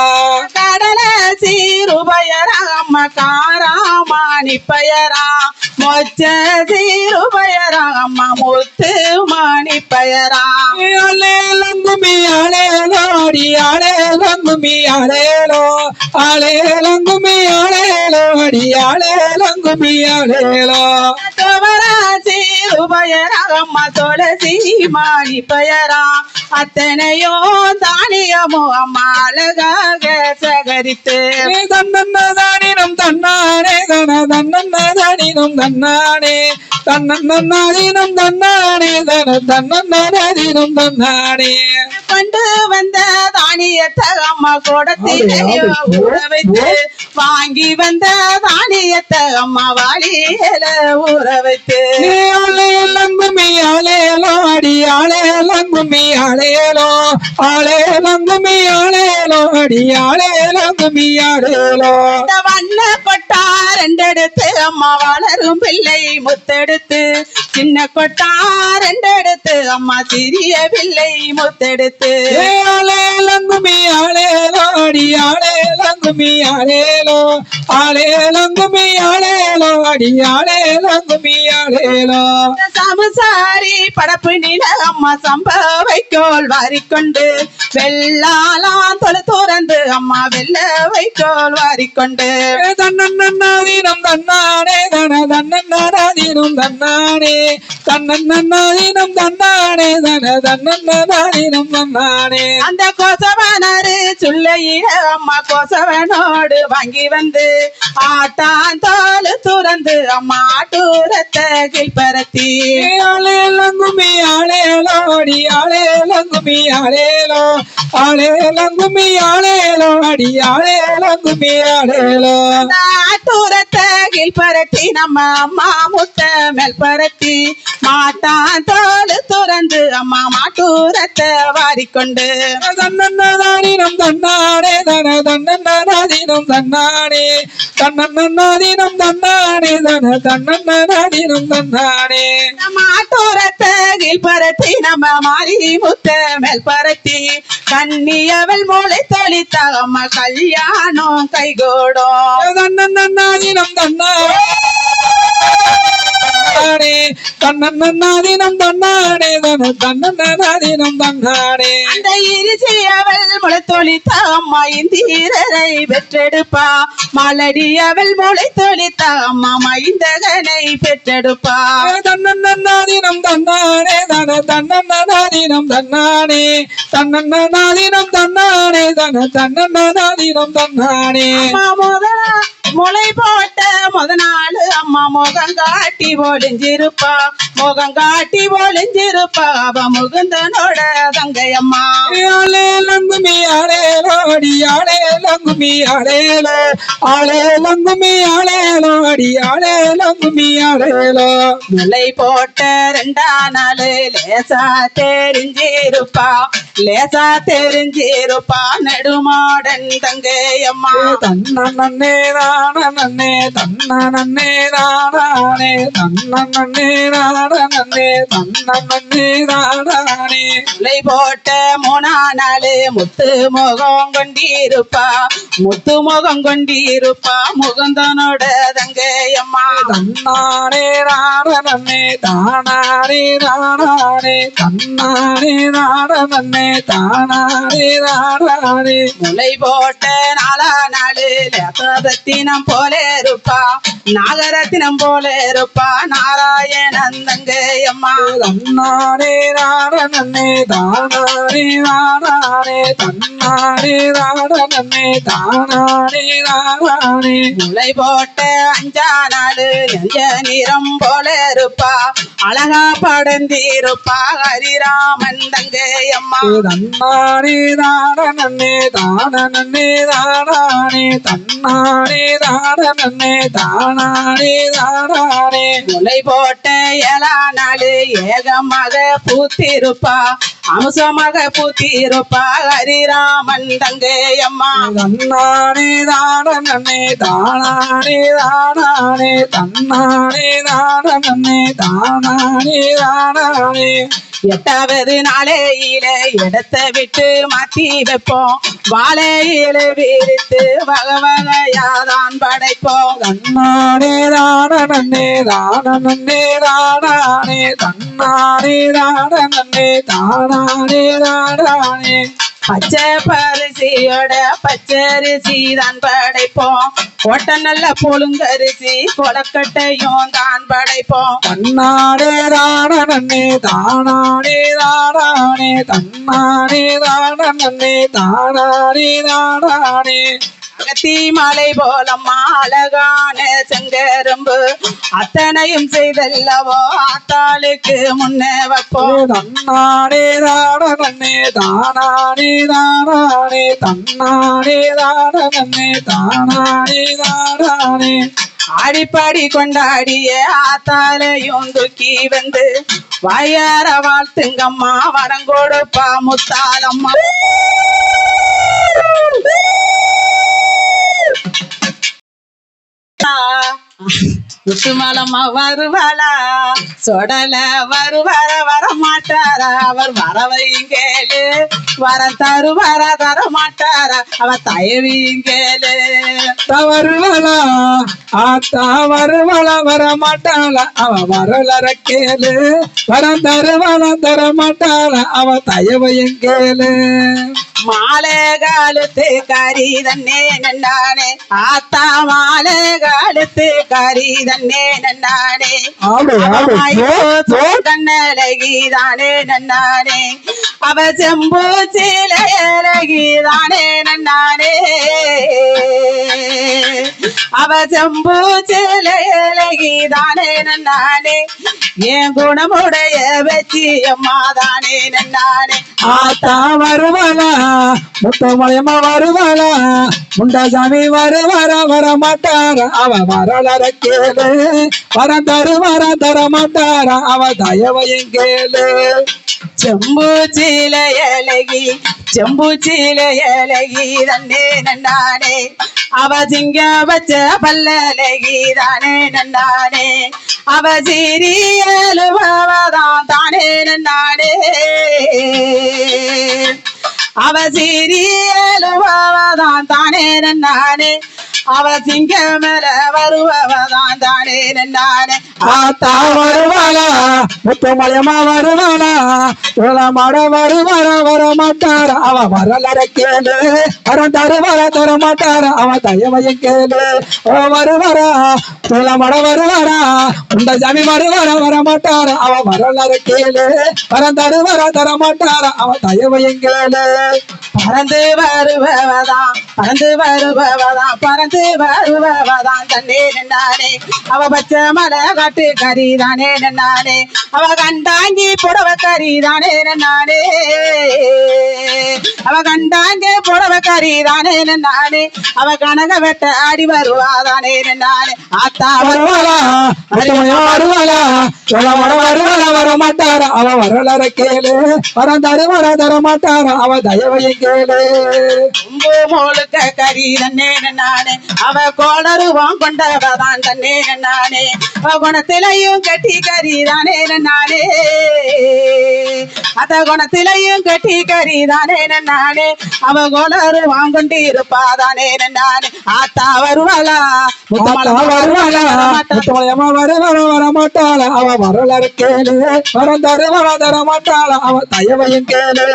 [SPEAKER 1] கடல சீருபயரா அம்மா காராமணி பெயரா மொச்ச சீருபயரா அம்மா முத்து மணி பெயரா
[SPEAKER 2] அலேலங்குமி அலேலோ அடி அலேலங்குமி அலேலோ அலேலங்குமி அலேலோ அடி அலேலங்குமி அலேலோ
[SPEAKER 1] சீருபயரா அம்மா துளசி மணி பெயரா அத்தனையோ தானியமோ அம்மா அழகாக சகரித்து
[SPEAKER 2] தன்னன்னானினம் தன்னானே தன தன்னன்னானினம் தன்னானே தன்னன்னாதீனம் தன்னானே தன தன்னன்னாதீனம் தன்னானே
[SPEAKER 1] கொண்டு வந்த தானியத்தை அம்மா கூடத்திலேயோ ஊற வைத்து வாங்கி வந்த தானியத்தை அம்மா வாளியில ஊற வைத்து
[SPEAKER 2] ஆளேலங்குமி ஆளேலோ அடி ஆளேலங்குமி ஆளேலோ ஆளேலங்குமி ஆளேலோ அடி ஆளேலங்குமி ஆளேலோ
[SPEAKER 1] இந்த வண்ண கொட்டா ரெண்டெடுத்து அம்மா வளரும் பிள்ளை முத்தெடுத்து சின்ன கொட்டா ரெண்டெடுத்து அம்மா சிறிய பிள்ளை முத்தெடுத்து
[SPEAKER 2] ஆளேலங்குமி ஆளேலோ அடி ஆளேலங்குமி ஆளேலோ ஆளேலங்குமி ஆளேலோ அடி ஆளேலங்குமி ஆளேலோ
[SPEAKER 1] சமசாரி படப்பு நில அம்மா சம்ப வைக்கோல் வாரிக்கொண்டு வெள்ளாலாம் தொலை துறந்து அம்மா வெள்ள வைக்கோல் வாரிக்கொண்டு
[SPEAKER 2] தன்னன்னாதீனம் தன்னானே தன தன்னன்னாதீனம் தன்னானே தன்னன்னாதீனம் தன்னானே தன தன்னன்னாதீனம் தன்னானே
[SPEAKER 1] அந்த கோசவனாரு சொல்லையில அம்மா கோசவனோடு வாங்கி வந்து ஆட்டான் தோல் துறந்து அம்மா ஆட்டூரத்தை கீழ்பரத்தி
[SPEAKER 2] ஆளேலங்குமி ஆளேலோ அடி ஆளேலங்குமி ஆளேலோ ஆளேலங்குமி ஆளேலோ அடி ஆளேலங்குமி ஆளேலோ
[SPEAKER 1] ஆட்டூரத்தை கீழ்பரட்டி நம்ம அம்மா முட்டை மேல் பரட்டி மாட்டான் தோல் துறந்து அம்மா மாட்டூரத்தை வாரிக்கொண்டு
[SPEAKER 2] தன்னன்னாதீனம் தன்னானே தன தன்னன்னாதீனம் தன்னானே தன்னன்னாதீனம் தன்னானே தன தன்னன்னாதீனம் தன்னானே
[SPEAKER 1] மாட்டூரத்தை கீழ்பரட்டி நம்ம மாறி முட்டை மேல் பரட்டி கண்ணியவள் மூளை தொழித்த அம்மா கல்யாணம் கைகூடும்
[SPEAKER 2] தன்னன்னாதீனம் தன்னானே தன்னன்னாதீனம் தன்னானே தன தன்னன்னாதீனம் தன்னானே
[SPEAKER 1] அந்த இருசியவள் முளை தொழித்த அம்மா இந்தீரரை பெற்றெடுப்பா மலடி அவள் முளை தொழித்த அம்மா மைந்தகனை பெற்றெடுப்பா
[SPEAKER 2] தன்னன்னாதீனம் தன்னானே தன தன்னன்னாதீனம் தன்னானே தன்னன்னாதீனம் தன்னானே தன தன்னன்னாதீனம் தன்னானே
[SPEAKER 1] அம்மா முளை போட்ட முத நாள் அம்மா முகம் காட்டி ஒளிஞ்சிருப்பா முகம் காட்டி ஒளிஞ்சிருப்பா அவ முகுந்தனோட தங்கையம்மா
[SPEAKER 2] ஆளேலங்குமி ஆளேலோ அடி ஆளேலங்குமி ஆளேலோ ஆளேலங்குமி ஆளேலோ அடி ஆளேலங்குமி ஆளேலோ
[SPEAKER 1] முளை போட்ட ரெண்டாம் நாள் லேசா தெரிஞ்சிருப்பா லேசா தெரிஞ்சிருப்பா நெடுமாடன் தங்கையம்மா
[SPEAKER 2] தன்னே நானே தன்னே நானே தன்னே நானே தன்னே நானே
[SPEAKER 1] முளை போட்ட மூணா நாள் முத்து முகம் கொண்டிருப்பா முத்து முகம் கொண்டிருப்பா முகுந்தனோட தங்கையம்மா
[SPEAKER 2] தன்னானே நானே தானானே நானே தன்னானே நானே தானானே நானே
[SPEAKER 1] முளை போட்ட நாலா நாள் லேசரத்தினம் போல இருப்பா நாகரத்தினம் போல இருப்பா நாராயணன் தங்கையம்மா
[SPEAKER 2] தன்னானே நானே தானானே நானே தன்னானே நானே தானானே நானே
[SPEAKER 1] முளை போட்ட அஞ்சா நாள் நெஞ்ச நிறம் போல இருப்பா அழகா படந்திருப்பா ஹரிராமன் தங்கையம்மா
[SPEAKER 2] தன்னானே நானே தானே தானானே தன்னானே தானே தானானே தானானே
[SPEAKER 1] முளை போட்ட ஏழா நாள் ஏகமாக பூத்திருப்பா அம்சமாக பூத்திருப்பா ஹரிராமன் தங்கையம்மா
[SPEAKER 2] தன்னானே தானே தானானே தானானே தன்னானே தானே தானானே தானானே
[SPEAKER 1] எட்டாவது நாளையில இடத்தை விட்டு மாத்தி வைப்போம் வாழையில விரித்து வகை வகையாதான் படைப்போம்
[SPEAKER 2] தன்னானே தானே தானே தானானே தன்னானே தானே தானானே தானானே
[SPEAKER 1] பச்சை பரிசியோட பச்சரிசி தான் படைப்போம் கொட்டை நல்ல புழுங்கரிசி கொலக்கட்டையும் தான் படைப்போம்
[SPEAKER 2] தன்னானே தானே தானானே தானானே தன்னானே தானே தானானே தானானே
[SPEAKER 1] அகத்தி மாலை போலம்மா அழகான செங்கரும்பு அத்தனையும் செய்தல்லவோ ஆத்தாளுக்கு முன்னே வைப்போம்.
[SPEAKER 2] தன்னானே தானே தானானே தானானே தன்னானே தானே தானானே தானானே
[SPEAKER 1] ஆடிப்பாடி கொண்டாடிய ஆத்தாலையும் தூக்கி வந்து வாயார வாழ்த்துங்கம்மா வரம் கொடுப்பா முத்தாலம்மா. முத்துமாலம்மா வருவாளா சொடல வருவார வர மாட்டாரா அவர் வரவையுங்கேளு வரம் தருவார தர மாட்டாரா அவர் தயவியுங்கேளு.
[SPEAKER 2] வருவலா ஆத்தா வருவல வர மாட்டாள அவ வரலற கேளு வரம் தருவல தர மாட்டாள அவ தயவையும் கேளு.
[SPEAKER 1] மாலை காலத்து கறி தன்னே நன்னானே ஆத்தா மாலை காலத்து கறி தன்னே நன்னானே கண்ணழகிதானே நன்னானே அவ செம்பு சீலையழகிதானே நன்னானே அவ செம்பு சீலையழகிதானே நன்னானே என் குணமுடைய வெச்சி அம்மாதானே நன்னானே.
[SPEAKER 2] ஆத்தா வருவலா முத்தமலையம்மா வருவலா முண்டசாமி வருவர வர மாட்டார அவ வரலற கேளு வரம் தருவர தர மாட்டார அவ தயவையும் கேளு.
[SPEAKER 1] செம்பு சீலையழகி செம்பு சீலையழகி தன்னே நன்னானே அவ சிங்க வச்ச பல்லழகி தானே நன்னானே அவ சீரியலுவதான் தானே நன்னானே அவ சீரியலுவதான் தானே நன்னானே அவ சிங்க மேல வருவதான் தானே நன்னானே.
[SPEAKER 2] ஆத்தா வருவாளா முத்தமலையம்மா வருவாளா மாட வருவார வர மாட்டார அவ வரலற கேளு வரம் தருவர தர மாட்டார அவ தயவையும் கேளு. ஓ வருவாரா மட வருவாரா உண்ட சாமி வருவார வர மாட்டார அவ வரலற கேளு வரம் தருவர தர மாட்டார அவ தயவையும் கேளு.
[SPEAKER 1] பறந்து வருவதான் பறந்து வருவதான் பறந்து வருவதான் தன்னே நன்னானே அவ பச்சை மலை காட்டு கறிதானே நன்னானே அவ கண்டாங்கி புடவ கறிதானே நன்னானே அவ கண்டாங்க புடவ கறிதானே நன்னானே அவ கனக வெட்ட ஆடி வருவாதானே நன்னானே. ஆத்தா
[SPEAKER 2] வருவாளா வருவாளா வருவாளா வர மாட்டார அவ வரலற கேளு வரம் தருவர தர மாட்டார அவ தயவையும் கேளு.
[SPEAKER 1] முழுக்க கறி தன்னே நன்னானே அவ கோளருவான் கொண்டவதான் தன்னே நன்னானே அவ குணத்திலையும் கட்டி கறிதானே நன்னானே அத குணத்திலையும் கட்டி கறிதானே நன்னானே அவ கோளருவான் கொண்டு இருப்பாதானே நன்னானே. ஆத்தா வருவாளா
[SPEAKER 2] வருவாளா முத்தமலையம்மா வருவர வர மாட்டாள அவ வரலற கேளு வரம் தருவர தர மாட்டாள அவ தயவையும் கேளு.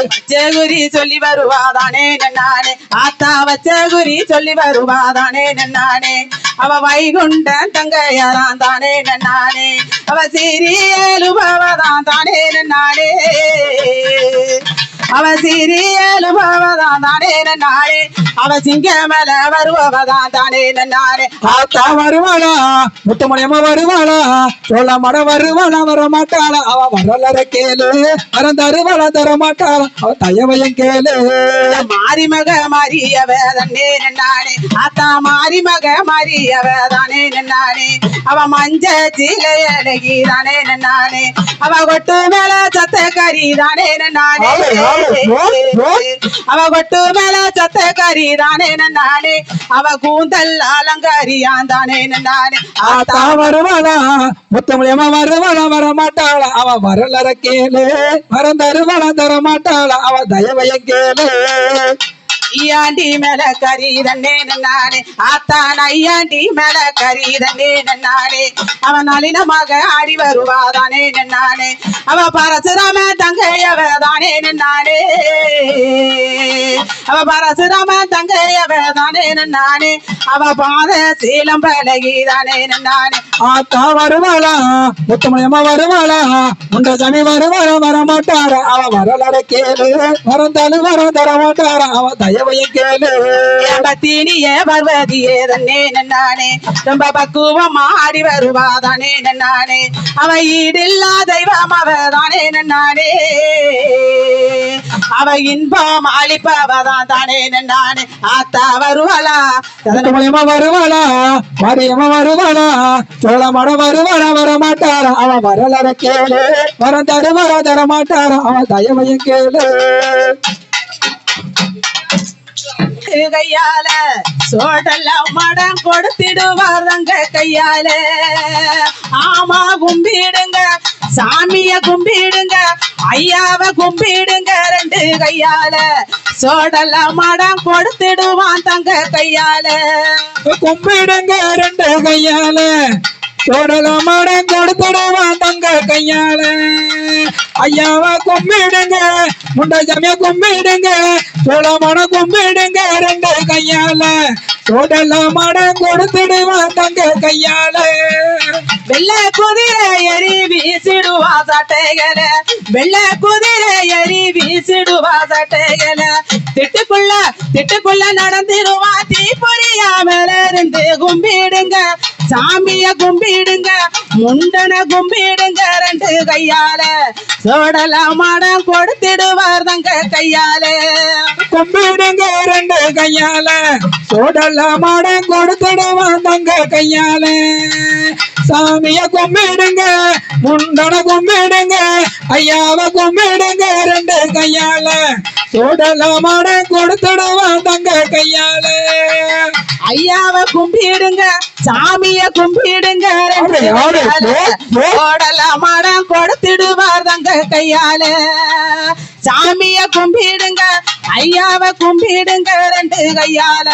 [SPEAKER 1] வச்சகுரி சொல்லி வருவாதானே நன்னானே ஆத்தா வச்சகுரி சொல்லி வருவாதானே நன்னானே அவ வைகுண்ட தங்கையரான் தானே நன்னானே அவ சீரியலுபவதான் தானே நன்னானே அவ சீரியலுபவதான் தானே நன்னானே அவ சிங்க மேல வருவதான் தானே நன்னானே.
[SPEAKER 2] ஆத்தா வருவாளா முத்தமலையம்மா வருவாளா மட வருவாளா வர மாட்டாள அவ வரலற கேளு வரம் தருவர தர மாட்டாள அவ தயவையும் கேளு.
[SPEAKER 1] மாரிமக மாரியவ தன்னே நன்னானே ஆத்தா மாரிமக மாரியவ தானே நன்னானே அவ மஞ்ச சீலையழகி தானே நன்னானே அவ கொட்டு மேல சத்த கறி தானே நன்னானே அவ கொட்டு மேல சத்த கறி தானே நன்னானே அவ கூந்தல் அலங்காரியான் தானே நன்னானே.
[SPEAKER 2] ஆத்தா வருவாளா முத்தமலையம்மா வருவாளா வர மாட்டாள அவ வரலற கேளு வரம் தருவர தர மாட்டாள அவ தயவையும் கேளு.
[SPEAKER 1] ஐயாண்டி மேல கறி தன்னே நன்னானே ஆத்தா ஐயாண்டி மேல கறி தன்னே நன்னானே அவ நளினமாக ஆடி வருவாதானே நன்னானே அவ பரசுராம தங்கையவ தானே நன்னானே அவ பரசுராம தங்கையவ தானே நன்னானே அவ பாத சீலம் பழகிதானே நன்னானே.
[SPEAKER 2] ஆத்தா வருவாளா முத்தமலையம்மா வருவாளா உண்ட சாமி வருவார வர மாட்டார அவ வரலற கேளு வரம் தருவர தர மாட்டார அவ தய தயவையும் கேளு
[SPEAKER 1] பத்தினியே பார்வதியே தன்னே நன்னானே ரொம்ப பக்குவம் ஆடி வருவாதானே நன்னானே அவ ஈடில்லா தெய்வம் அவதானே நன்னானே அவ இன்பம் அளிப்பவதான் தானே நன்னானே ஆத்தா வருவாளா
[SPEAKER 2] மூலியமா வருவாளா மரியமா வருவாளா சோழமாட வருவாளா வர மாட்டாரா அவன் வரலற கேளு வரம் தர மாட்டாரா அவன் தயவையும் கேளு
[SPEAKER 1] கையால சோடெல்லாம் மடம் கொடுத்திடுவார் தங்க கையால ஆமா கும்பிடுங்க சாமிய கும்பிடுங்க ஐயாவ கும்பிடுங்க ரெண்டு கையால சோடெல்லாம் மடம் கொடுத்திடுவான் தங்க கையால
[SPEAKER 2] கும்பிடுங்க ரெண்டு கையால சோடெல்லாம் மடம் கொடுத்திடுவான் தங்க கையால ஐயாவ கும்பிடுங்க முண்டை ஜமிய கும்பிடுங்க சோழமான கும்பிடுங்க ரெண்டு கையால சோடெல்லாம் மடம் கொடுத்திடுவான் தங்க கையால
[SPEAKER 1] வெள்ளை குதிரை எரி வீசிடுவா சட்டைகள வெள்ளை குதிரை எரி வீசிடுவா சட்டைகள திட்டுக்குள்ள நடந்துருவா தீப்பொறியா மேல இருந்து கும்பிடுங்க சாமிய கும்பிடுங்க முண்டன கும்பிடுங்க ரெண்டு கையால சோடலாம் மடம் கொடுத்திடுவார் தங்க கையால
[SPEAKER 2] கும்பிடுங்க ரெண்டு கையால சோடெல்லாம் மடம் கொடுத்திடுவான் தங்க கையால சாமிய கும்பிடுங்க முண்டன கும்பிடுங்க ஐயாவ கும்பிடுங்க ரெண்டு கையால சோடெல்லாம் மடம் கொடுத்திடுவான் தங்க கையால
[SPEAKER 1] ஐயாவ கும்பிடுங்க சாமிய கும்பிடுங்க ரெண்டு கையால சோடலாம் மடம் கொடுத்திடுவார் தங்க கையால சாமிய கும்பிடுங்க ஐயாவ கும்பிடுங்க ரெண்டு கையால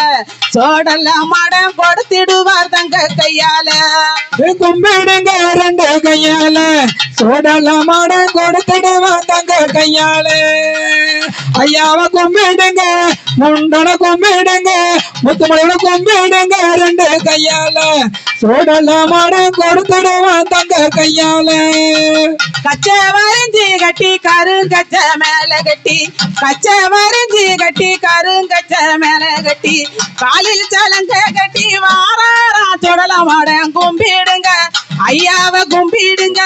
[SPEAKER 1] சோடெல்லாம் மடம் கொடுத்திடுவார் தங்க கையால
[SPEAKER 2] கும்பிடுங்க ரெண்டு கையால சோடெல்லாம் மடம் கொடுத்திடுவான் தங்க கையால ஐயாவ கும்பிடுங்க முண்டன கும்பிடுங்க முத்துமலையோட கும்பிடுங்க ரெண்டு கையால சோடெல்லாம் மடம் கொடுத்திடுவான் தங்க கையால
[SPEAKER 1] கச்சை வரைஞ்சி கட்டி கருங்கச்ச மேல கட்டி கச்சை வரைஞ்சி கட்டி கருங்கச்ச மேல கட்டி காலில் சலங்க கட்டி வாராரா சுடலாம் மாடம் கும்பிடுங்க ஐயாவ கும்பிடுங்க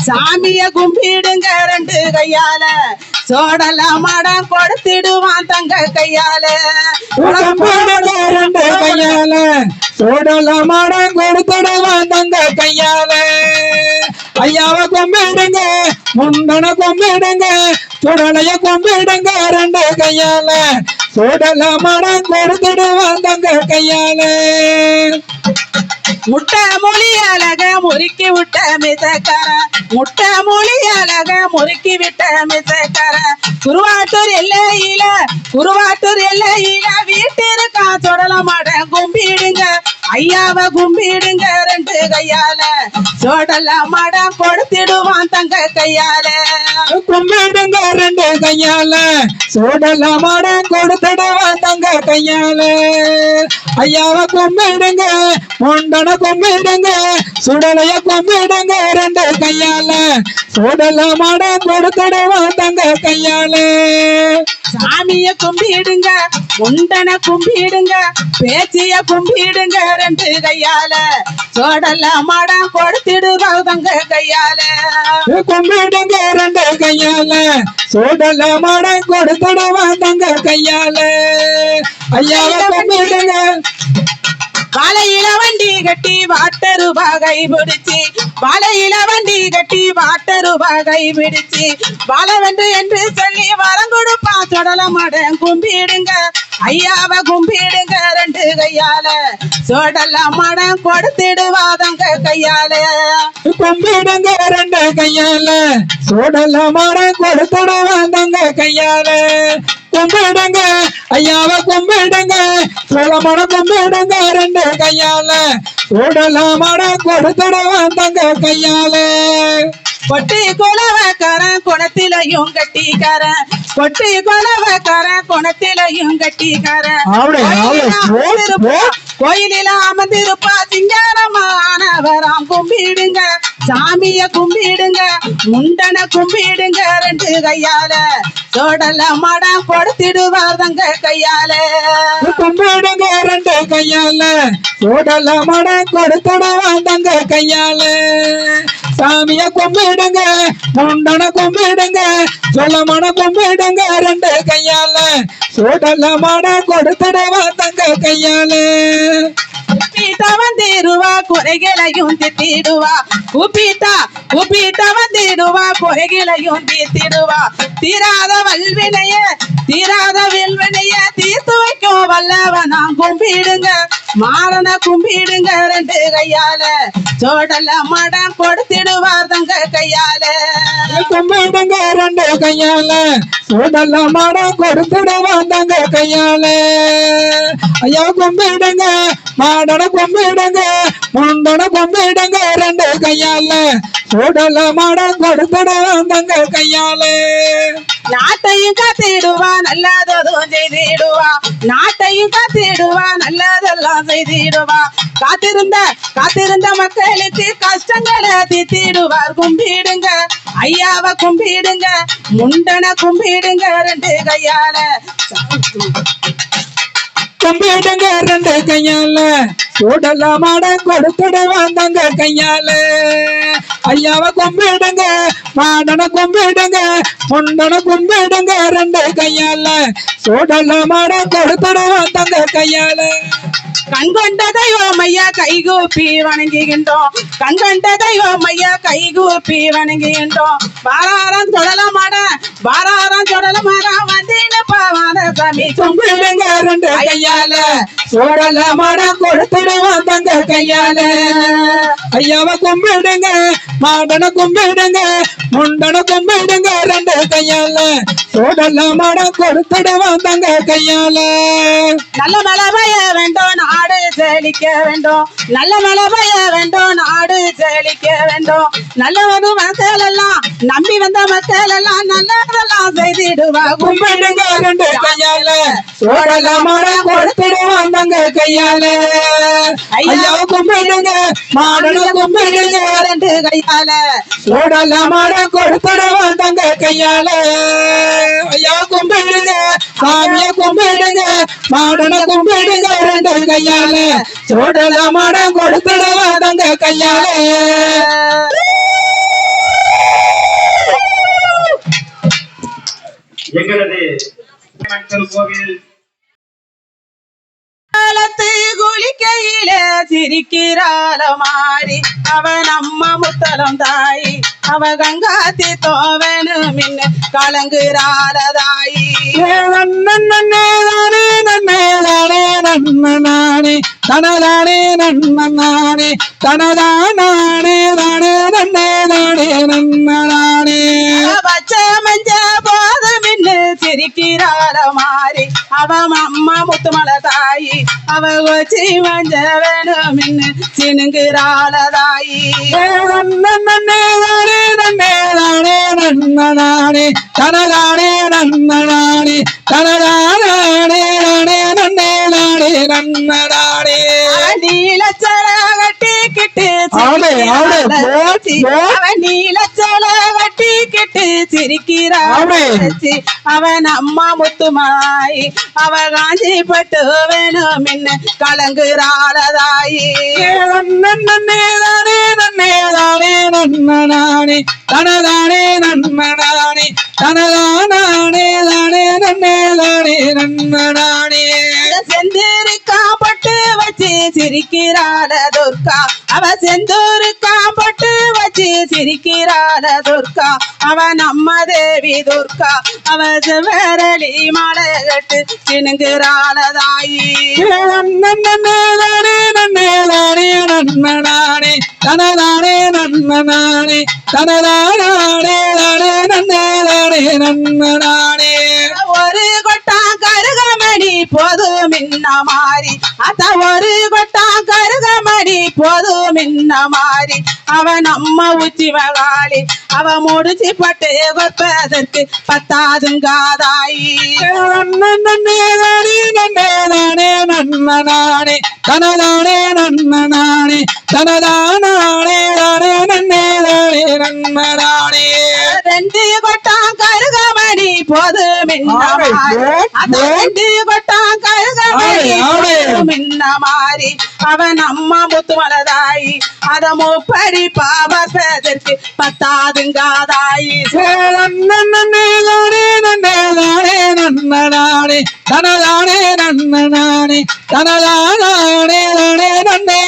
[SPEAKER 1] சாமிய கும்பிடுங்க ரெண்டு கையால சோடலாம் மடம் கொடுத்திடுவான் தங்க கையால
[SPEAKER 2] கும்பிடுங்க ரெண்டு கையால சோடெல்லாம் மடம் கொடுத்திடுவான் தங்க கையால ஐயாவ கும்பிடுங்க முண்டன கும்பிடுங்க சுடலைய கும்பிடுங்க ரெண்டு கையால சோடெல்லாம் மடம் கொடுத்திடுவான் தங்க கையால
[SPEAKER 1] முட்டை மொழி அழக முறுக்கி விட்ட மிசக்கர முட்டை மொழி அழக முறுக்கி விட்ட மிசக்கர குருவாட்டூர் எல்லையில வீட்டிருக்கா சுடல மாடம் கும்பிடுங்க ஐயாவ கும்பிடுங்க ரெண்டு கையால சோடல மடம் கொடுத்திடுவான் தங்க கையால
[SPEAKER 2] கும்பிடுங்க ரெண்டு கையால சோடெல்லாம் மடம் கொடுத்திடுவான் தங்க கையால ஐயாவ கும்பிடுங்க முண்டன கும்பிடுங்க சுடலைய கும்பிடுங்க ரெண்டு கையால சோடெல்லாம் மடம் கொடுத்திடுவான் தங்க கையால
[SPEAKER 1] சாமிய கும்பிடுங்க முண்டன கும்பிடுங்க பேச்சிய கும்பிடுங்க ரெண்டு கையால சோடல மடம் கொடுத்திடுவான் தங்க கையால
[SPEAKER 2] கும்பிடுங்க ரெண்டு கையால சோடெல்லாம் மடம் கொடுத்திடுவான் தங்க கையால ஐயாவ கும்பிடுங்க
[SPEAKER 1] வாழையில வண்டி கட்டி வாட்டரு வகை பிடிச்சி வாழையில வண்டி கட்டி வாட்டரு வகை பிடிச்சி வாழவென்று என்று சொல்லி வரம் கொடுப்பான் சுடல மடம் கும்பிடுங்க ஐயாவ கும்பிடுங்க ரெண்டு கையால சோடல மடம் கொடுத்திடுவாதங்க கையால
[SPEAKER 2] கும்பிடுங்க ரெண்டு கையால சோடெல்லாம் மடம் கொடுத்திடுவான் தங்க கையால கும்பிடுங்க ஐயாவ கும்பிடுங்க சோழமட கும்பிடுங்க ரெண்டு கையால சோடெல்லாம் மடம் கொடுத்திடுவான் தங்க கையால
[SPEAKER 1] கொட்டி குலவக்காரன் குணத்திலையும் கட்டிக்காரன் கொட்டி குலவக்காரன் குணத்திலையும் கட்டிக்காரன் கோயிலில அமர்ந்திருப்பா சிங்காரமானவராம் கும்பிடுங்க சாமிய கும்பிடுங்க முண்டனை கும்பிடுங்க ரெண்டு கையால சோடல மடம் கொடுத்திடுவார் தங்க கையால
[SPEAKER 2] கும்பிடுங்க ரெண்டு கையால சோடல மடம் கொடுத்துடுவான் தங்க கையால சாமிய கும்பிடுங்க முண்டனை கும்பிடுங்க சொல்லமன கும்பிடுங்க ரெண்டு கையால சோடல மடம் கொடுத்துடுவான் தங்க கையால
[SPEAKER 1] கூப்பிட்டா வந்திடுவா குறைகளையும் திட்டிடுவா கூப்பிட்டா வந்திடுவா குறைகளையும் தீர்த்திடுவா தீராத வல்வினைய தீர்த்து வைக்கும் வல்லவனாம் கும்பிடுங்க மாறன கும்பிடுங்க ரெண்டு கையால சோடல மடம் கொடுத்திடுவார் தங்க கையால
[SPEAKER 2] கும்பிடுங்க ரெண்டு கையால சோடல மடம் கொடுத்திடுவான் தங்க கையால ஐயா கும்பிடுங்க மாடன கும்பிடுங்க முண்டன கும்பிடுங்க ரெண்டு கையால சோடல மடம் கொடுத்திடுவான் தங்க கையால
[SPEAKER 1] நாட்டையும் காத்திடுவா நல்லததும் செய்திடுவா நாட்டையும் காத்திடுவா நல்லதெல்லாம் செய்திடுவா காத்திருந்த மக்களுக்கு கஷ்டங்களை தீர்த்திடுவார் கும்பிடுங்க ஐயாவை கும்பிடுங்க முண்டனை கும்பிடுங்க ரெண்டு கையால
[SPEAKER 2] கும்பிடுங்க ரெண்டு கையால சோடல மடம் கொடுத்துடுவான் தங்க கையால ஐயாவை கும்பிடுங்க மாடனை கும்பிடுங்க முண்டனை கும்பிடுங்க ரெண்டு கையால சோடல மடம் கொடுத்துடுவான் தங்க கையால
[SPEAKER 1] கண்கொண்ட தெய்வம் ஐயா கைகூப்பி வணங்குகின்றோம் கண்கண்ட தெய்வம் ஐயா கைகூப்பி வணங்குகின்றோம் பாராரம் தொடல மாட வந்தீன பாவான சாமி
[SPEAKER 2] கும்பிடுங்க ரெண்டு கையால சோடல மடம் கொடுத்துடுவான் தங்க கையால ஐயாவை கும்பிடுங்க மாடனை கும்பிடுங்க முண்டனை கும்பிடுங்க ரெண்டு கையால சோடல மடம் கொடுத்துடுவான் தங்க கையால
[SPEAKER 1] நல்ல மழை பெய்ய வேண்டும் நாடு செழிக்க வேண்டும் நல்ல மழை பெய்ய வேண்டும் நாடு செழிக்க வேண்டும் நல்லவது மக்கள் எல்லாம் நம்பி வந்த மக்கள் எல்லாம் நல்லதெல்லாம் செய்திடுவா
[SPEAKER 2] கும்பிடுங்க ரெண்டு கையால சோடல மடம் கொடுத்துடுவான் தங்க கையால ஐயாவை கும்பிடுங்க மாடனை கும்பிடுங்க
[SPEAKER 1] ரெண்டு கையால
[SPEAKER 2] சோடல மடம் கொடுத்துடுவான் தங்க கையால ஐயா கும்பிடுங்க சாமிய கும்பிடுங்க மாடனை கும்பிடுங்க ரெண்டு கையால சோடல மடம் கொடுத்துடுவான் தங்க கையால
[SPEAKER 3] எங்களது மக்கள் கோவில்
[SPEAKER 1] குளிக்கையில சிரிக்கிறாள மாறி அவ நம்ம முத்தலம் தாயி அவ கங்காத்தி தோவனு மின்னு கலங்குறாள தாயி
[SPEAKER 2] நன்னே தனதானே நன்னே தனதானே நன்னே
[SPEAKER 1] பச்சை மஞ்ச போது மின்னு சிரிக்கிறாள மாறி அவ அம்மா முத்துமலை தாயி அவ கொச்சி மஞ்ச வேணும் மின்னு சினுங்குறாள தாயி
[SPEAKER 2] நன்னே தனதானே நன்னே தனதானே நன்னே
[SPEAKER 1] நீலச்சல கட்டிக்கிட்டு நீலச்சல கட்டிக்கிட்டு சிரிக்கிறாள் அவன் அம்மா முத்துமாய் அவ காஞ்சி பட்டு வேணும் மின்னு கலங்குறாள தாயி
[SPEAKER 2] நன்னே தனதானே நன்னே
[SPEAKER 1] செந்திருக்கா பட்டு வச்சு சிரிக்கிறாள துர்கா அவ செந்தூருக்கா பட்டு வச்சு சிரிக்கிறாள துர்கா அவ நம்ம தேவி துர்கா அவ செவரளி மலை கட்டு சினுங்குறாள தாயி
[SPEAKER 2] நன்னே தனதானே நன்னே
[SPEAKER 1] ஒரு கொட்டா கருகமணி போதும் மின்ன மாறி அத்த ஒரு கொட்டா கருகமணி போதும் மின்ன மாறி அவ நம்ம உச்சி மகாளி அவ முடிச்சு பட்டு கொப்பதற்கு பத்தாதுங்காதாயி
[SPEAKER 2] நன்னே தனதானே நன்னே
[SPEAKER 1] அத ரெண்டு கொட்டான் கழுகமணி மின்ன மாறி அவன் அம்மா முத்துமலதாயி அத முப்படி பாவதற்கு பத்தாதுங்காதாயி
[SPEAKER 2] நன்னே தனதானே நன்னே தனதானே நன்னே நன்னே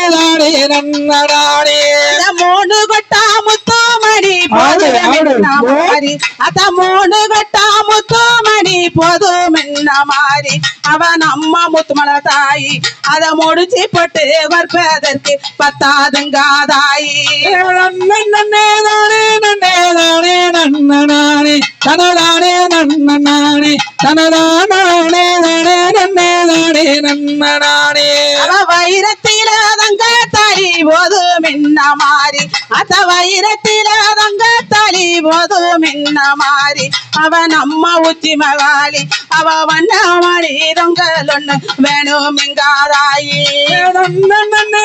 [SPEAKER 1] மூணு கொட்டா முத்துமணி மாறி அத மூணு கொட்டா முத்துமணி போது மின்ன மாறி அவன் அம்மா முத்துமல தாயி அத முடிச்சு போட்டு வற்பதற்கு பத்தாதுங்காதாயி
[SPEAKER 2] நன்னே நன்னே தனதானே நன்னே தனதானே நன்னே
[SPEAKER 1] அவ வைரத்தில தங்க தாலி போது மின்ன மாறி அத வைரத்தில தங்க தாலி போது மின்ன மாறி அவன் அம்மா உச்சி மகாளி அவ வண்ணமணி தொங்கலொன்னு வேணுமிங்காதாயி
[SPEAKER 2] நன்னே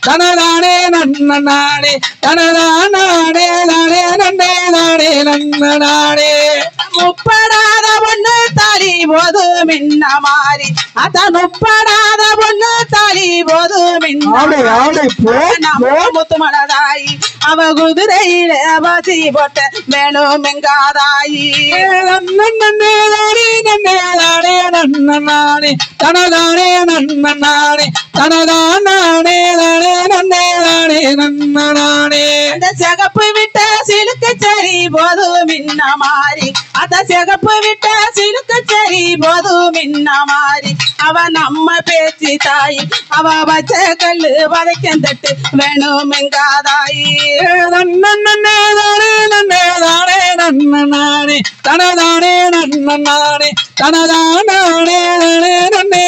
[SPEAKER 2] தனதானே நன்னே தனதானே நன்னே
[SPEAKER 1] முப்படாத பொண்ணு தாலி போது மின்ன மாறி அத முப்படாத பொண்ணு தாலி போது மின்ன முத்துமலதாயி அவ குதிரையில வாசி போட்ட வேணுமெங்காதாயி
[SPEAKER 2] நன்னே தனதானே நன்னே தனதானே நன்னே
[SPEAKER 1] அந்த சிகப்பு விட்ட சிலுக்கு சரி போது மின்ன மாறி அத சிகப்பு விட்ட சிலுக்கு சரி போது மின்ன மாறி அவ நம்ம பேச்சு தாயி அவ வச்ச கல்லு வதைக்கம் தட்டு வேணுமெங்காதாயி
[SPEAKER 2] நன்னே தனதானே நன்னே தனதானே நன்னே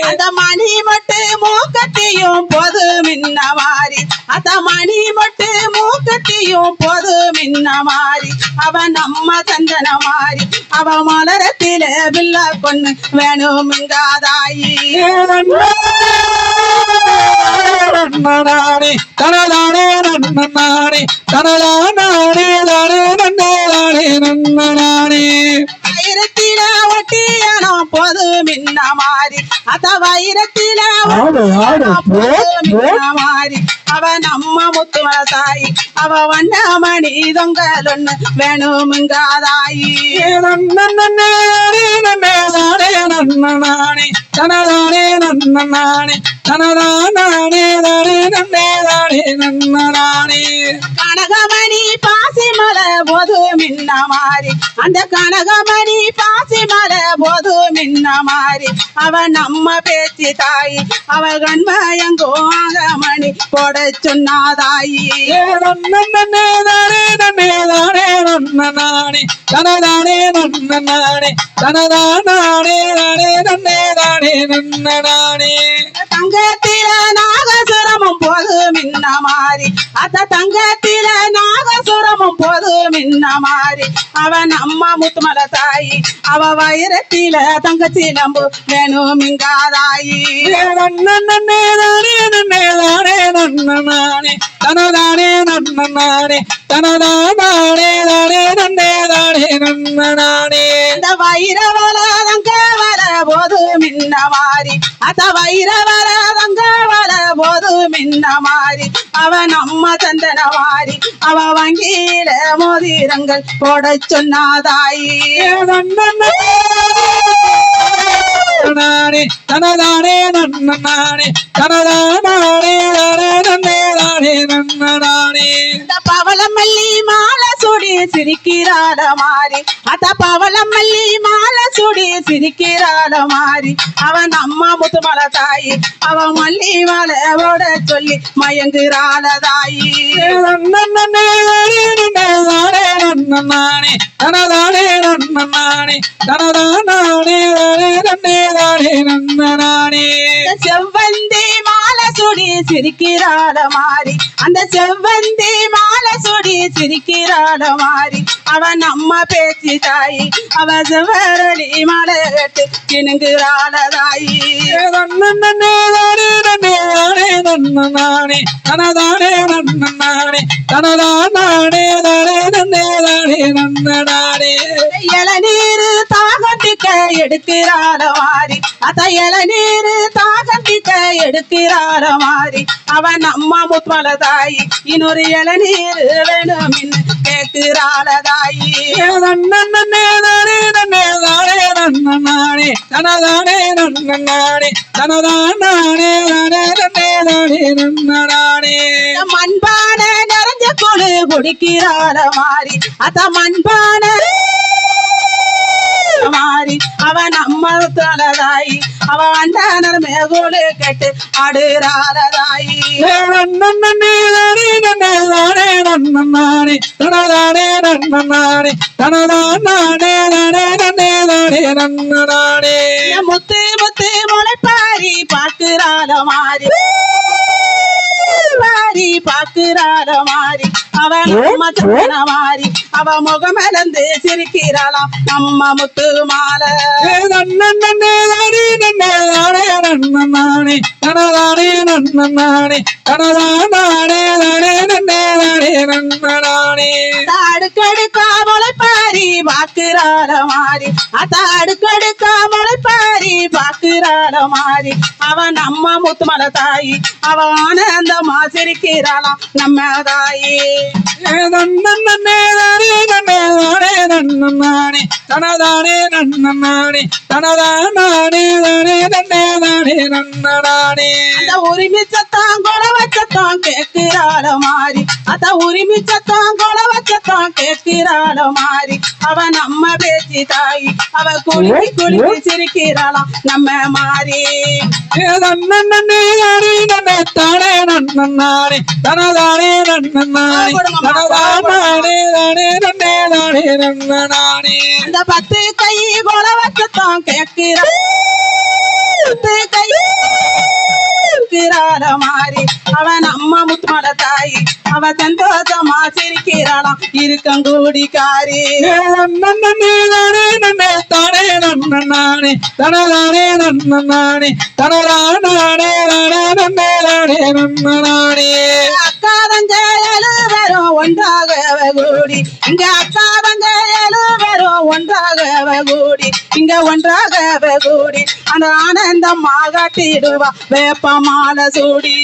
[SPEAKER 1] அந்த மணி மட்டு மூக்கத்தையும் பொது மின்ன மாறி அத மணி மட்டு மூக்கத்தையும் பொது மின்ன மாறி அவ நம்ம சந்தன மாறி அவ மலரத்தில வில்ல பொண்ணு வேணுமெங்காதாயி
[SPEAKER 2] நன்னே தனதானே நன்னே தனதானே நன்னே
[SPEAKER 1] வைரத்தில ஒட்டியானோ பொது மின்ன மாறி அத வைரத்தில மின்ன மாறி அவ நம்ம முத்துமல தாயி அவ வண்ணமணி தொங்கலொன்னு வேணுமெங்காதாயி
[SPEAKER 2] நன்னே தனதானே நன்னே தனதானே நன்னே
[SPEAKER 1] கனகமணி பாசி மலை போது மின்ன மாறி அந்த கனகமணி பாசி மலை போது மின்ன மாறி அவ நம்ம பேச்சு தாயி அவ கண்மயங்கோ ஆகமணி போட சொன்னாதாயி
[SPEAKER 2] நன்னே தனதானே நன்னே தனதானே நன்னே
[SPEAKER 1] தங்கத்தில நாகசுரமும் போது மின்ன மாறி அத தங்கத்தில நாகசுரமும் போது மின்ன மாறி அவ நம்ம முத்துமல தாயி அவ வைரத்தில தங்க சிலம்பு வேணுமிங்காதாயி
[SPEAKER 2] நன்னே தனதானே நன்னே தனதானே நன்னே
[SPEAKER 1] அந்த வைரவல தங்க வர போது மின்ன மாறி அத வைரவல தங்க வர போது மின்ன மாறி அவ நம்ம சந்தன மாறி அவ வங்கியில மோதிரங்கள் போட சொன்னாதாயி
[SPEAKER 2] தனதானே நன்னே தனதானே நன்னே
[SPEAKER 1] இந்த பவளம் மல்லி மாலை சுடி சிரிக்கிறாட மாறி அத பவளம் மல்லி மாலை சுடி சிரிக்கிறாட மாறி அவன் அம்மா முத்துமல தாயி அவ மல்லி மாலை ஓட சொல்லி மயங்குறாள தாயி
[SPEAKER 2] நன்னே தனதானே நன்னே தனதானே நன்னே
[SPEAKER 1] செவ்வந்தி மாலை சுடி சிரிக்கிறாட மாறி அந்த செவ்வந்தி மாலை சுடி சிரிக்கிறாட மாறி அவ நம்ம பேச்சு தாயி அவ செவரடி மாலை கட்டு கிணுங்குறாள தாயி
[SPEAKER 2] நன்னே தனதானே நன்னே தனதானே
[SPEAKER 1] தீக்க எடுக்கிறார மாறி அத இளநீர் தாகம் தீக்க எடுக்கிறார மாறி அவன் நம்ம முத்மல தாயி இன்னொரு இளநீர் வேணும் கேட்கிறாள தாயி
[SPEAKER 2] நன்னே தானே நன்னே தானே நன்னானே தனதானே நன்னானே தனதானே தானே நன்னே தானே நன்னானே
[SPEAKER 1] மண்பான நிறைஞ்ச கொடு குடிக்கிறார மாறி அத மண்பான மாறி அவன் நம்ம தலதாயி அவ அண்டானர் மேகோடு கேட்டு அடுறாளதாயி
[SPEAKER 2] நன்னே தானே நன்னே தானே நன்னானே தனதானே நன்னானே தனதானே தானே நன்னே தானே நன்னானே
[SPEAKER 1] முத்து முத்து முளைப்பாரி பாக்குறாள மாறி மாறி பாக்குறாள மாறி அவன் நம்ம மாறி அவ முகமலந்து சிரிக்கிறாளாம் நம்ம முத்து மாலை
[SPEAKER 2] நன்னே தானே நன்னே தானே நன்னானே தனதானே நன்னானே தனதானே தானே நன்னே தானே நன்னானே
[SPEAKER 1] அடுக்கடுக்கா முளைப்பாரி பாக்குறாள மாறி அடுக்கடுக்கா முளைப்பாரி பாக்குறாள மாறி அவன் நம்ம முத்துமல தாயி அவ ஆனந்தமா சிரிக்கிறாளாம் நம்ம தாயி
[SPEAKER 2] நன்னே தானே நன்னே தானே நன்னானே தனதானே நன்னானே தனதானே தானே நன்னே தானே நன்னானே
[SPEAKER 1] அந்த உரிமை சத்தம் கொல வச்சத்தான் கேட்கிறாள மாறி அத உரிமை சத்தம் கொல வச்சத்தான் கேட்கிறாள மாறி அவ நம்ம பேச்சு தாயி அவ குளிப்பி குளிப்பி சிரிக்கிறாளாம் நம்ம மாறி
[SPEAKER 2] நன்னே தானே நன்னே தானே நன்னானே தனதானே நன்னானே தனதானே தானே நன்னே தானே நன்னானே
[SPEAKER 1] அந்த 10 கை கொல வச்சத்தான் கேட்கிறாள மாறி அவன் நம்ம முத்துமல தாயி அவ சந்தோஷமா சிரிக்கிறாளாம் இருக்கங்கூடிக்காரி
[SPEAKER 2] நன்னே தானே நன்னே தானே நன்னானே தனதானே நன்னானே தனதானே தானே நன்னே தானே நன்னானே
[SPEAKER 1] அக்காதங்க எழுவரும் ஒன்றாக கூடி இங்க அக்காதங்க எழுவரும் ஒன்றாக கூடி இங்க ஒன்றாக கூடி அந்த ஆனந்தம் ஆகாட்டிடுவா வேப்ப மாலை சூடி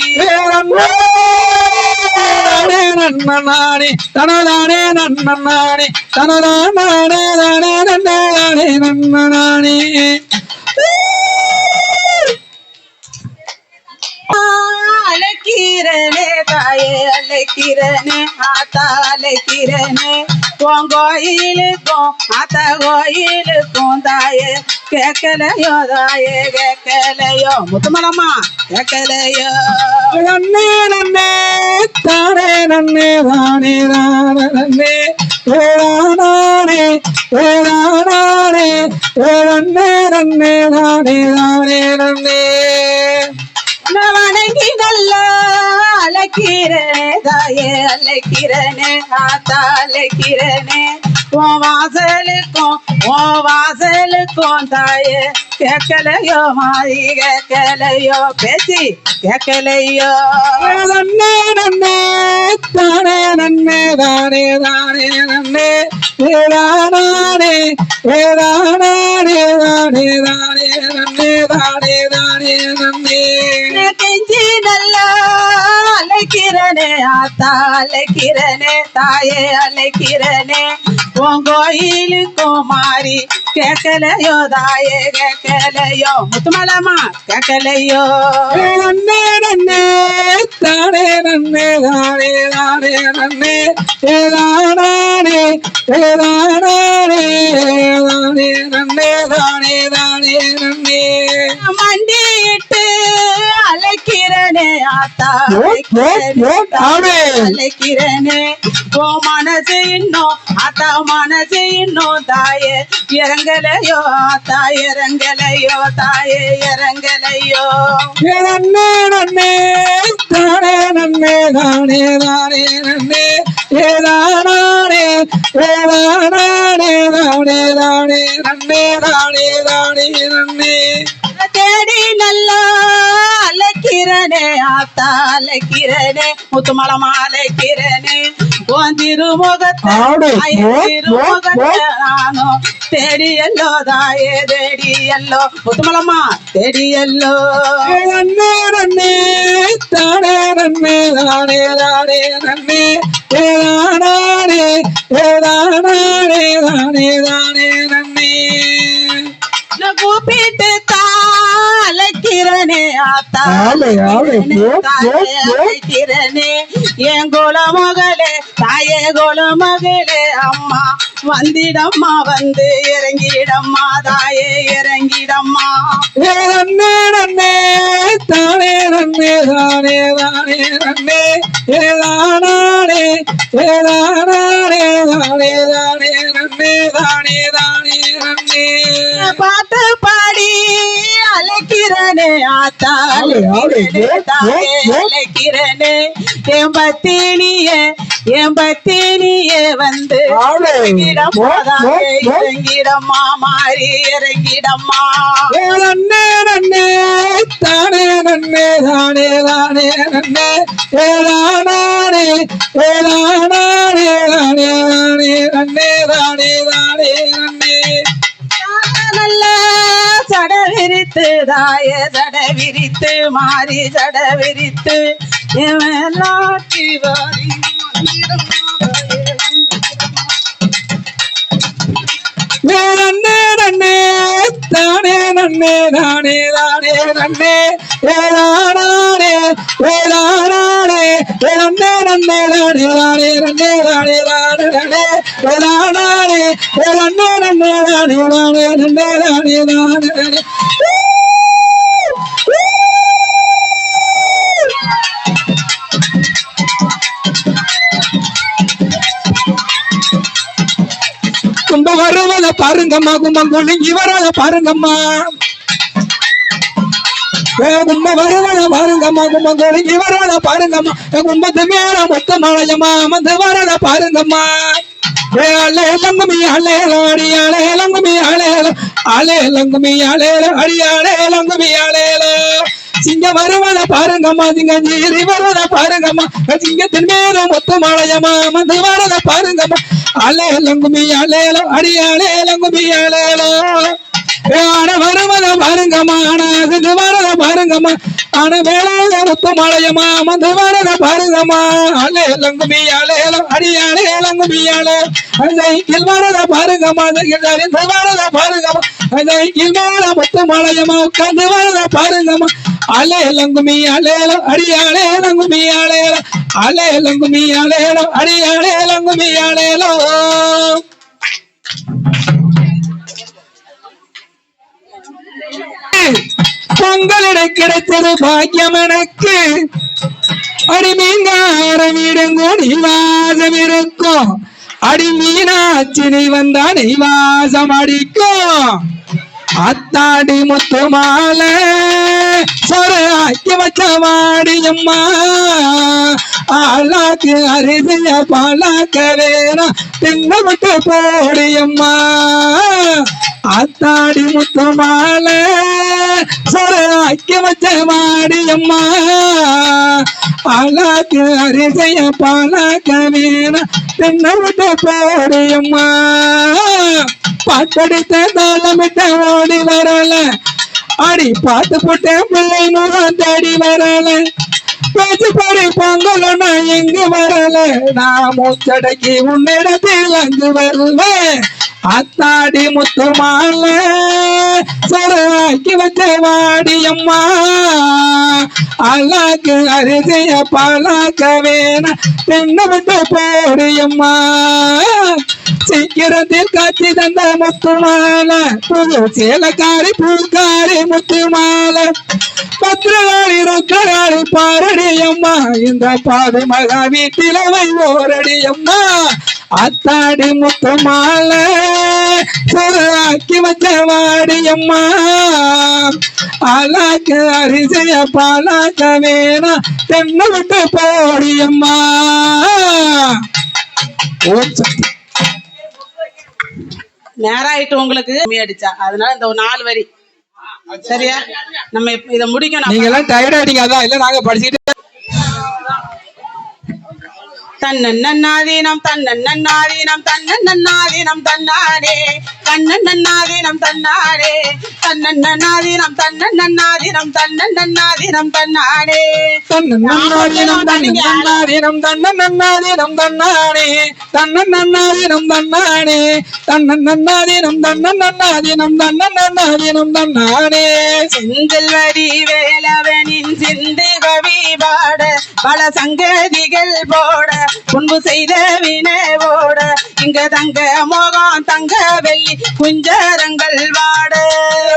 [SPEAKER 2] நன்னானே தனதானே நன்னானே தனதானே தானே நன்னே தானே நன்னானே
[SPEAKER 1] அழைக்கிறனே தாயே அழைக்கிறனே ஆத்தா அழைக்கிறனே கோயிலுக்கும் ஆத்த கோயிலுக்கும் தாயே கேட்கலையோ தாயே கேட்கலையோ முத்துமலம்மா கேட்கலையோ
[SPEAKER 2] நன்னே நன்னே தானே நன்னே தானே தானே நன்னே ஏதானே ஏதானே ஏதன்னே நன்னே தானே தானே நன்னே
[SPEAKER 1] வணங்கி நல்ல அழைக்கிறனே தாயே அழைக்கிறனே ஆத்தா அழைக்கிறனே உன் வாசலுக்கும் தாயே கேட்கலையோ மாறி கேட்கலையோ பேசி கேட்கலையோ
[SPEAKER 2] நன்னே நன்னே தானே நன்னே தானே தானே நன்னே ஏதானே ஏதானே தானே தானே நன்னே தானே தானே நன்னே
[SPEAKER 1] கெஞ்சி நல்லா அழைக்கிறனே ஆத்தா அழைக்கிறனே தாயே அழைக்கிறனே உன் கோயிலுக்கும் மாறி கேட்கலையோ தாயே கேட்கலையோ முத்துமலம்மா கேட்கலையோ
[SPEAKER 2] நன்னே நன்னே தானே நன்னே தானே தானே நன்னே ஏதானே ஏதானே தானே நன்னே தானே தானே நன்னே
[SPEAKER 1] மண்டியிட்டு அழைக்கிறனே ஆத்தா அழைக்கிறனே ஓ மனசு இன்னும் ஆத்தா மனசு இன்னும் தாயே இறங்கலையோ ஆத்தா இறங்கலையோ தாயே இறங்கலையோ
[SPEAKER 2] நன்னே நன்னே தானே நன்னே தானே தானே நன்னே ஏதானே ஏதானே தானே தானே நன்னே தானே தானே நன்னே
[SPEAKER 1] தேடி நல்லா அழைக்கிறனே ஆத்தா அழைக்கிறனே முத்துமலமா அழைக்கிறனே உன் திருமுகத்தை நானும் தேடியல்லோ தாயே தேடியல்லோ முத்துமலமா தேடியல்லோ
[SPEAKER 2] நன்னே நன்னே தானே நன்னே தானே தானே நன்னே ஏதானே ஏதானே தானே தானே நன்னே
[SPEAKER 1] கூப்பிட்டு அழைக்கிறனே ஆத்தா அழைக்கிறனே என் குலமகளே தாயே குலமகளே அம்மா வந்திடம்மா வந்து இறங்கிடம்மா தாயே இறங்கிடம்மா
[SPEAKER 2] நன்னே நன்னே தானே நன்னே தானே தானே நன்னே ஏதானே ஏதானே தானே தானே நன்னே தானே தானே நன்னே
[SPEAKER 1] பாட்டு பாடி அழைக்கிறனே ஆத்தா அழைக்கிறனே என் பத்தினியே வந்து இறங்கிடம்மா மாறி இறங்கிடம்மா
[SPEAKER 2] நன்னே நன்னே தானே நன்னே தானே தானே நன்னே ஏதானே ஏதானே தானே தானே நன்னே தானே தானே நன்னே
[SPEAKER 1] நல்ல சட விரித்து தாய சட விரித்து மாறி சட விரித்து நாட்டி வாரி
[SPEAKER 2] நன்னே நன்னே தானே நன்னே தானே தானே நன்னே ஏதானே ஏதானே நன்னே நன்னே தானே தானே நன்னே தானே தானே நன்னே ஏதானே நன்னே நன்னே தானே தானே நன்னே தானே தானே கும்ப வருவத பாருங்கம்மா கும்பம் கொழுங்கி வராத பாருங்கம்மா கும்ப வருவத பாருங்கம்மா கும்பம் கொழுங்கி வராத பாருங்கம்மா கும்பத்து மேல மொத்த மழையம்மா வந்து வரத பாருங்கம்மா அலே லங்குமி அலே அடி அலே லங்குமி அலே லங்குமி அலே அடி அலே லங்குமி அலேலோ சிங்க வருவத பாருங்கம்மா சிங்க ஜீரி வருவத பாருங்கம்மா சிங்கத்தின் மேல மொத்த மழையம்மா வந்து வரத பாருங்கம்மா அலே லங்குமி அலேலோ அடி அலே லங்குமி அலேலோ ஆன வருவத பாருங்கம்மா ஆனா இது வரத பாருங்கம்மா ஆன வேளாத மொத்த மழையம்மா வந்து வரத பாருங்கம்மா அலே லங்குமி அலேலோ அடி அலே லங்குமி அலே சைக்கிள் வரத பாருங்கம்மா வரத பாருங்கம்மா சைக்கிள் மேல மொத்த மழையம்மா உட்காந்து வரத பாருங்கம்மா அலே லங்குமி அலேலோ அடி அலே லங்குமி அலேலோ அலே லங்குமி அலேலோ அடி அலே லங்குமி அலேலோ பொங்கலிட கிடைத்தது பாக்கியம் எனக்கு அடி மீன்கார வீடுங்கோ நீவாசம் இருக்கும் அடி மீனாட்சி நீ வந்தா நீவாசம் அடிக்கும் அத்தாடி முத்து மாலை சொராக்கி வச்ச வாடியம்மா ஆளாக்கு அரிசிய பாலாக்க வேணாம் தின்ன விட்டு போடியம்மா அத்தாடி முத்து மாலை சொராக்கி வச்ச வாடியம்மா ஆளாக்கு அரிசிய பாலாக்க வேணாம் தின்ன விட்டு போடியம்மா பாட்டடித்த தாளமிட்ட ஓடி வரல அடி பாட்டு போட்டேன் பிள்ளை முகம் தேடி வரல பேச்சு பாடி பொங்கல் எங்க வரல நான் மூச்சடக்கி உன்னிடத்தில் அங்கு வருவேன் அத்தாடி முத்து மாலை சொராக்கி வச்ச வாடியம்மா அல்லாக்கு அரிசிய பாலாக்க வேணா தின்ன விட்டு போடியம்மா சீக்கிரத்தில் காட்சி தந்த முத்து மாலை புது சேலக்காரி பூக்காரி முத்து மாலை பத்திரகாளி ரொக்ககாளி பாரடியம்மா இந்த பாதை மகா வீட்டிலவை ஓரடியம்மா அத்தாடி முத்து மாலை சொராக்கி வச்ச வாடியம்மா அல்லாக்கு அரிசிய பாலாக்க வேணா தென்ன விட்டு போடியம்மா. ஓம் சக்தி.
[SPEAKER 1] நேரம் ஆயிட்டு உங்களுக்கு அடிச்சா அதனால இந்த 4 வரி சரியா? நம்ம இத முடிக்கணும்.
[SPEAKER 2] நீங்க எல்லாம் டயர்ட் ஆயிட்டீங்க, அதான் இல்ல நாங்க படிச்சுட்டு
[SPEAKER 1] தன்னன்னாதீனம் தன்னன்னாதீனம் தன்னன்னாதீனம் தன்னாரே தன்னன்னாதீனம் தன்னாரே தன்னன்னாதீனம் தன்னன்னாதீனம் தன்னன்னாதீனம் தன்னாரே
[SPEAKER 2] தன்னன்னாதீனம் தன்னன்னாதீனம் தன்னன்னாதீனம் தன்னாரே தன்னன்னாதீனம் தன்னாரே தன்னன்னாதீனம் தன்னன்னாதீனம் தன்னன்னாதீனம் தன்னாரே
[SPEAKER 1] செந்தில் வடி வேலவனின் சிந்து கவி பாட பல சங்கதிகள் போட முன்பு செய்த வினைவோட இங்க தங்க மோகம் தங்க வெள்ளி குஞ்சரங்கள் வாட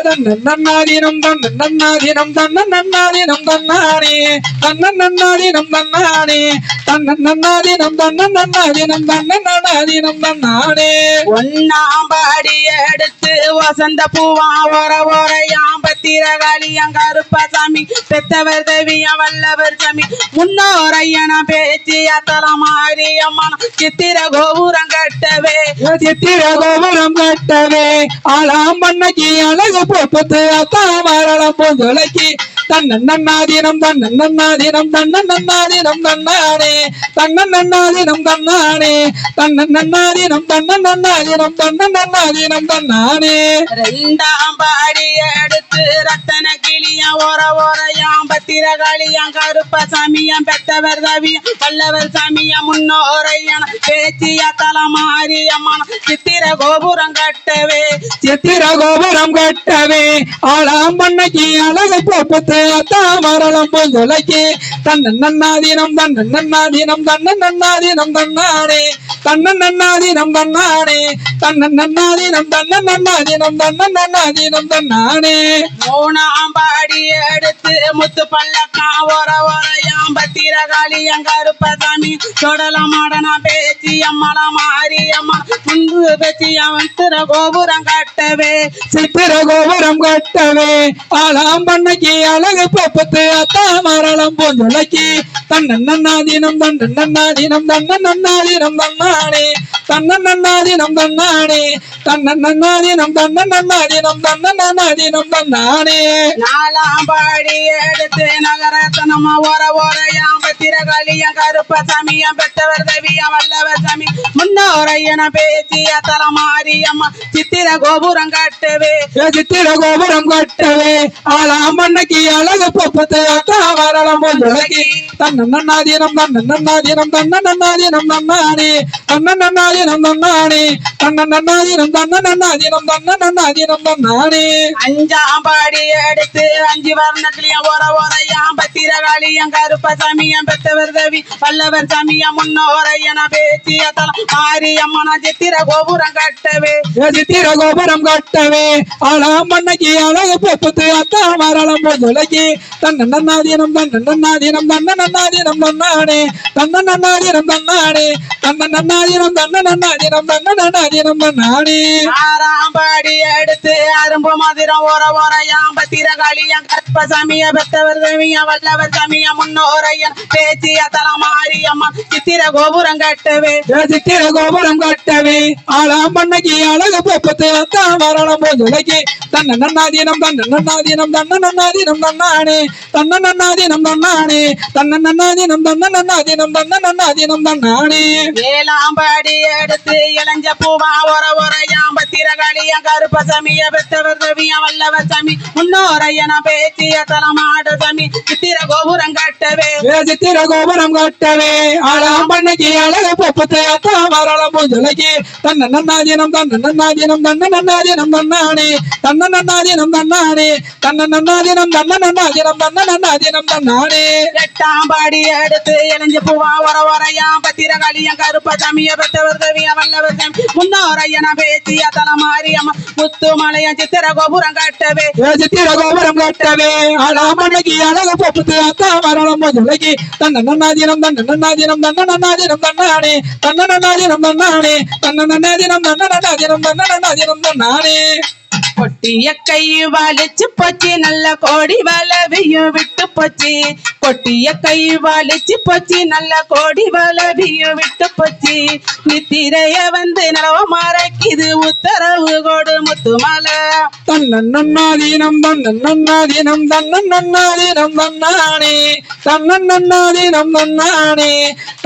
[SPEAKER 2] தன்னன்னாதீனம் தன்னன்னாதீனம் தன்னன்னாதீனம் தன்னாரே தன்னன்னாதீனம் தன்னாரே தன்னன்னாதீனம் தன்னன்னாதீனம் தன்னன்னாதீனம் தன்னாரே
[SPEAKER 1] ஒன்னாம் பாடி எடுத்து வசந்த பூவா ஓர ஓரையாம் பத்திரகாளியம் கருப்பசாமி பெத்தவர் தேவியம் வல்லவர் சாமி முன்னோர் ஐயனா பேச்சு அத்தலமாரியம்மன் சித்திர கோபுரம் கட்டவே
[SPEAKER 2] சித்திர கோபுரம் கட்டவே ஆளாம் பண்ணக்கி அழகு போப்பத்து அத்தாமரளம் பொதுலைக்கு தன்னன்னாதீனம் தன்னன்னாதீனம் தன்னன்னாதீனம் தன்னானே தன்னன்னாதீனம் தன்னானே தன்னன்னாதீனம் தன்னன்னாதீனம் தன்னன்னாதீனம் தன்னானே
[SPEAKER 1] ரெண்டாம் பாடி எடுத்து ரத்தன கிளியம் ஓர ஓரையாம் பத்திரகாளியம் கருப்பசாமியம் பெத்தவர் தவியம் வல்லவர் சாமியம் முன்னோரையன பேச்சிய தலமாரியம்மன் சித்திர கோபுரம் கட்டவே
[SPEAKER 2] சித்திர கோபுரம் கட்டவே ஆளாம் பண்ணக்கி அழகு போப்பத்து அத்தாமரளம் பொதுலைக்கு தன்னன்னாதீனம் தன்னன்னாதீனம் தன்னன்னாதீனம் தன்னானே தன்னன்னாதீனம் தன்னானே தன்னன்னாதீனம் தன்னன்னாதீனம் தன்னன்னாதீனம் தன்னானே
[SPEAKER 1] மூணாம் பாடி எடுத்து முத்து பல்லக்கா ஓர ஓரையாம் பத்திரகாளியம் கருப்பசாமி சொடலமாடனா பேச்சி அம்மளம் மாரியம்மா முன்பு பேச்சியம் திர கோபுரம் கட்டவே
[SPEAKER 2] சித்திர கோபுரம் கட்டவே ஆளாம் பண்ணக்கி அழகு போப்பத்து அத்தாமரளம் பொதுலைக்கு தன்னன்னாதீனம் தன்னன்னாதீனம் தன்னன்னாதீனம் தன்னானே தன்னன்னாதீனம் தன்னானே தன்னன்னாதீனம் தன்னன்னாதீனம் தன்னன்னாதீனம் தன்னானே
[SPEAKER 1] நாலாம் பாடி எடுத்து நகரத்தனமா ஓர ஓரையாம் பத்திரகாளியம் கருப்பசாமியம் பெத்தவர் தேவியம் வல்லவர் சாமி முன்னோரையன பேச்சிய தலமாரியம்மா சித்திர கோபுரம் கட்டவே
[SPEAKER 2] சித்திர கோபுரம் கட்டவே ஆளாம் பண்ணக்கி அழகு போப்பத்து அத்தாமரளம் பொதுலைக்கு தன்னன்னாதீனம் தன்னன்னாதீனம் தன்னன்னாதீனம் தன்னானே தன்னன்னாதீனம் தன்னானே தன்னன்னாதீனம் தன்னன்னாதீனம் தன்னன்னாதீனம் தன்னானே
[SPEAKER 1] அஞ்சாம் பாடி எடுத்து அஞ்சு வர்ணத்திலையும் ஓர ஓரையாம் பத்திரகாளியம் கருப்பசாமியம் பெத்தவர் தேவி வல்லவர் சாமியம் முன்னோரையன பேச்சிய தலம் மாரியம்மன சித்திர கோபுரம் கட்டவே
[SPEAKER 2] சித்திர கோபுரம் கட்டவே ஆளாம் பண்ணக்கி அழகு போப்பத்து அத்தாமரளம் பொதுலைக்கு தன்னன்னாதீனம் தன்னன்னாதீனம் தன்னன்னாதீனம் தன்னானே தன்னன்னாதீனம் தன்னானே தன்னன்னாதீனம் தன்னன்னாதீனம் தன்னன்னாதீனம் தன்னானே
[SPEAKER 1] ஆறாம் பாடி எடுத்து அரும்பு மதுரம் ஓர ஓரையாம் பத்திரகாளியம் கருப்பசாமிய பெத்தவர் தேவியம் வல்லவர் சாமியம் முன்னோரையன் பேச்சிய தலமாரியம்மன் சித்திர கோபுரம் கட்டவே
[SPEAKER 2] சித்திர கோபுரம் கட்டவே ஆளாம் பண்ணக்கி அழகு போப்பத்து அத்தாமரளம் பொதுலைக்கு தன்னன்னாதீனம் தன்னன்னாதீனம் தன்னன்னாதீனம் தன்னானே தன்னன்னாதீனம் தன்னானே தன்னன்னாதீனம் தன்னன்னாதீனம் தன்னன்னாதீனம் தன்னானே
[SPEAKER 1] ஏழாம் பாடி எடுத்து இளஞ்ச பூவா ஓர ஓரையாம் பத்திரகாளியம் கருப்பசாமிய பெத்தவர் தேவியம் வல்லவர் சாமி முன்னோரையன பேச்சிய தலமாட சாமி சித்திர கோபுரம் கட்டவே
[SPEAKER 2] சித்திர கோபுரம் கட்டவே ஆளாம் பண்ணக்கி அழகு போப்பத்து அத்தாமரளம் பொதுலைக்கு தன்னன்னாதீனம் தன்னன்னாதீனம் தன்னன்னாதீனம் தன்னானே தன்னன்னாதீனம் தன்னானே தன்னன்னாதீனம் தன்னன்னாதீனம் தன்னன்னாதீனம் தன்னானே
[SPEAKER 1] எட்டாம் பாடி எடுத்து இளஞ்ச பூவா ஓர ஓரையாம் பத்திரகாளியம் கருப்பசாமிய பெத்தவர் தேவியம் வல்லவர் சாமி முன்னோரையன பேச்சிய தலமாரியம்மன் முத்துமலையம் சித்திர கோபுரம் கட்டவே
[SPEAKER 2] சித்திர கோபுரம் கட்டவே ஆளாம் பண்ணக்கி அழகு போப்பத்து அத்தாமரளம் பொதுலைக்கு தன்னன்னாதீனம் தன்னன்னாதீனம் தன்னன்னாதீனம் தன்னானே தன்னன்னாதீனம் தன்னானே தன்னன்னாதீனம் தன்னன்னாதீனம் தன்னன்னாதீனம் தன்னானே
[SPEAKER 1] கொட்டிய கை வலிச்சு போச்சு நல்ல கோடி வளவியும் விட்டு போச்சு கொட்டிய கை வலிச்சு போச்சு நல்ல கோடி வளவியும் விட்டு போச்சு நித்திரைய வந்து நலவ மறைக்குது உத்தரவு கொடு முத்துமலை
[SPEAKER 2] தன்னன்னாதீனம் தன்னன்னாதீனம் தன்னன்னாதீனம் தன்னானே தன்னன்னாதீனம் தன்னானே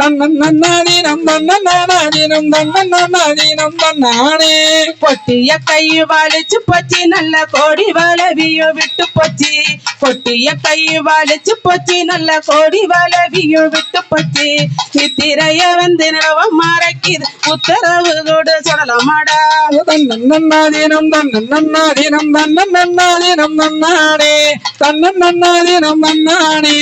[SPEAKER 2] தன்னன்னாதீனம் தன்னன்னாதீனம் தன்னன்னாதீனம் தன்னானே
[SPEAKER 1] கொட்டிய கை வலிச்சு போச்சு நல்ல கோடி வளவியும் விட்டு போச்சு கொட்டிய கை வலிச்சு போச்சு நல்ல கோடி வளவியும் விட்டு போச்சு நித்திரைய வந்து நிலவ மறைக்குது உத்தரவு கொடு சொல்லமாடா
[SPEAKER 2] தன்னன்னாதீனம் தன்னன்னாதீனம் தன்னன்னாதீனம் தன்னானே தன்னன்னாதீனம் தன்னானே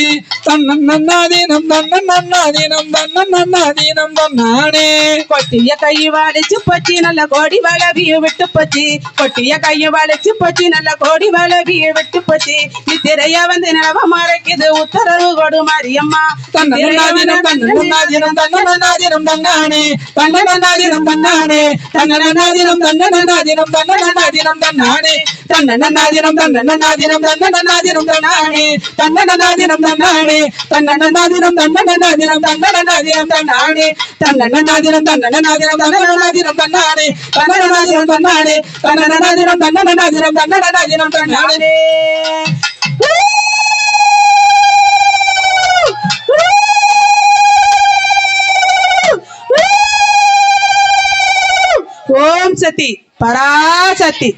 [SPEAKER 2] தன்னன்னாதீனம் தன்னன்னாதீனம் தன்னன்னாதீனம் தன்னானே
[SPEAKER 1] கொட்டிய கை வலிச்சு போச்சு நல்ல கோடி வளவியும் விட்டு போச்சு கொட்டிய கையை வளைச்சு போச்சு நல்ல கோடி வளவியை விட்டு போச்சு நித்திரைய வந்து நிலவ மறைக்குது உத்தரவு கொடு மாரியம்மா
[SPEAKER 2] தன்னன்னாதீனம் தன்னன்னாதீனம் தன்னன்னாதீனம் தன்னானே தன்னன்னாதீனம் தன்னானே தன்னன்னாதீனம் தன்னன்னாதீனம் தன்னன்னாதீனம் தன்னானே தன்னன்னாதீனம் தன்னன்னாதீனம் தன்னன்னாதீனம் தன்னானே தன்னன்னாதீனம் தன்னானே தன்னன்னாதீனம் தன்னன்னாதீனம் தன்னன்னாதீனம் தன்னானே தன்னன்னாதீனம் தன்னன்னாதீனம் தன்னன்னாதீனம் தன்னானே தன்னன்னாதீனம் தன்னானே தன்னன்னாதீனம் தன்னன்னாதீனம் தன்னன்னாதீனம் தன்னானே
[SPEAKER 1] ஓம் சக்தி பராசக்தி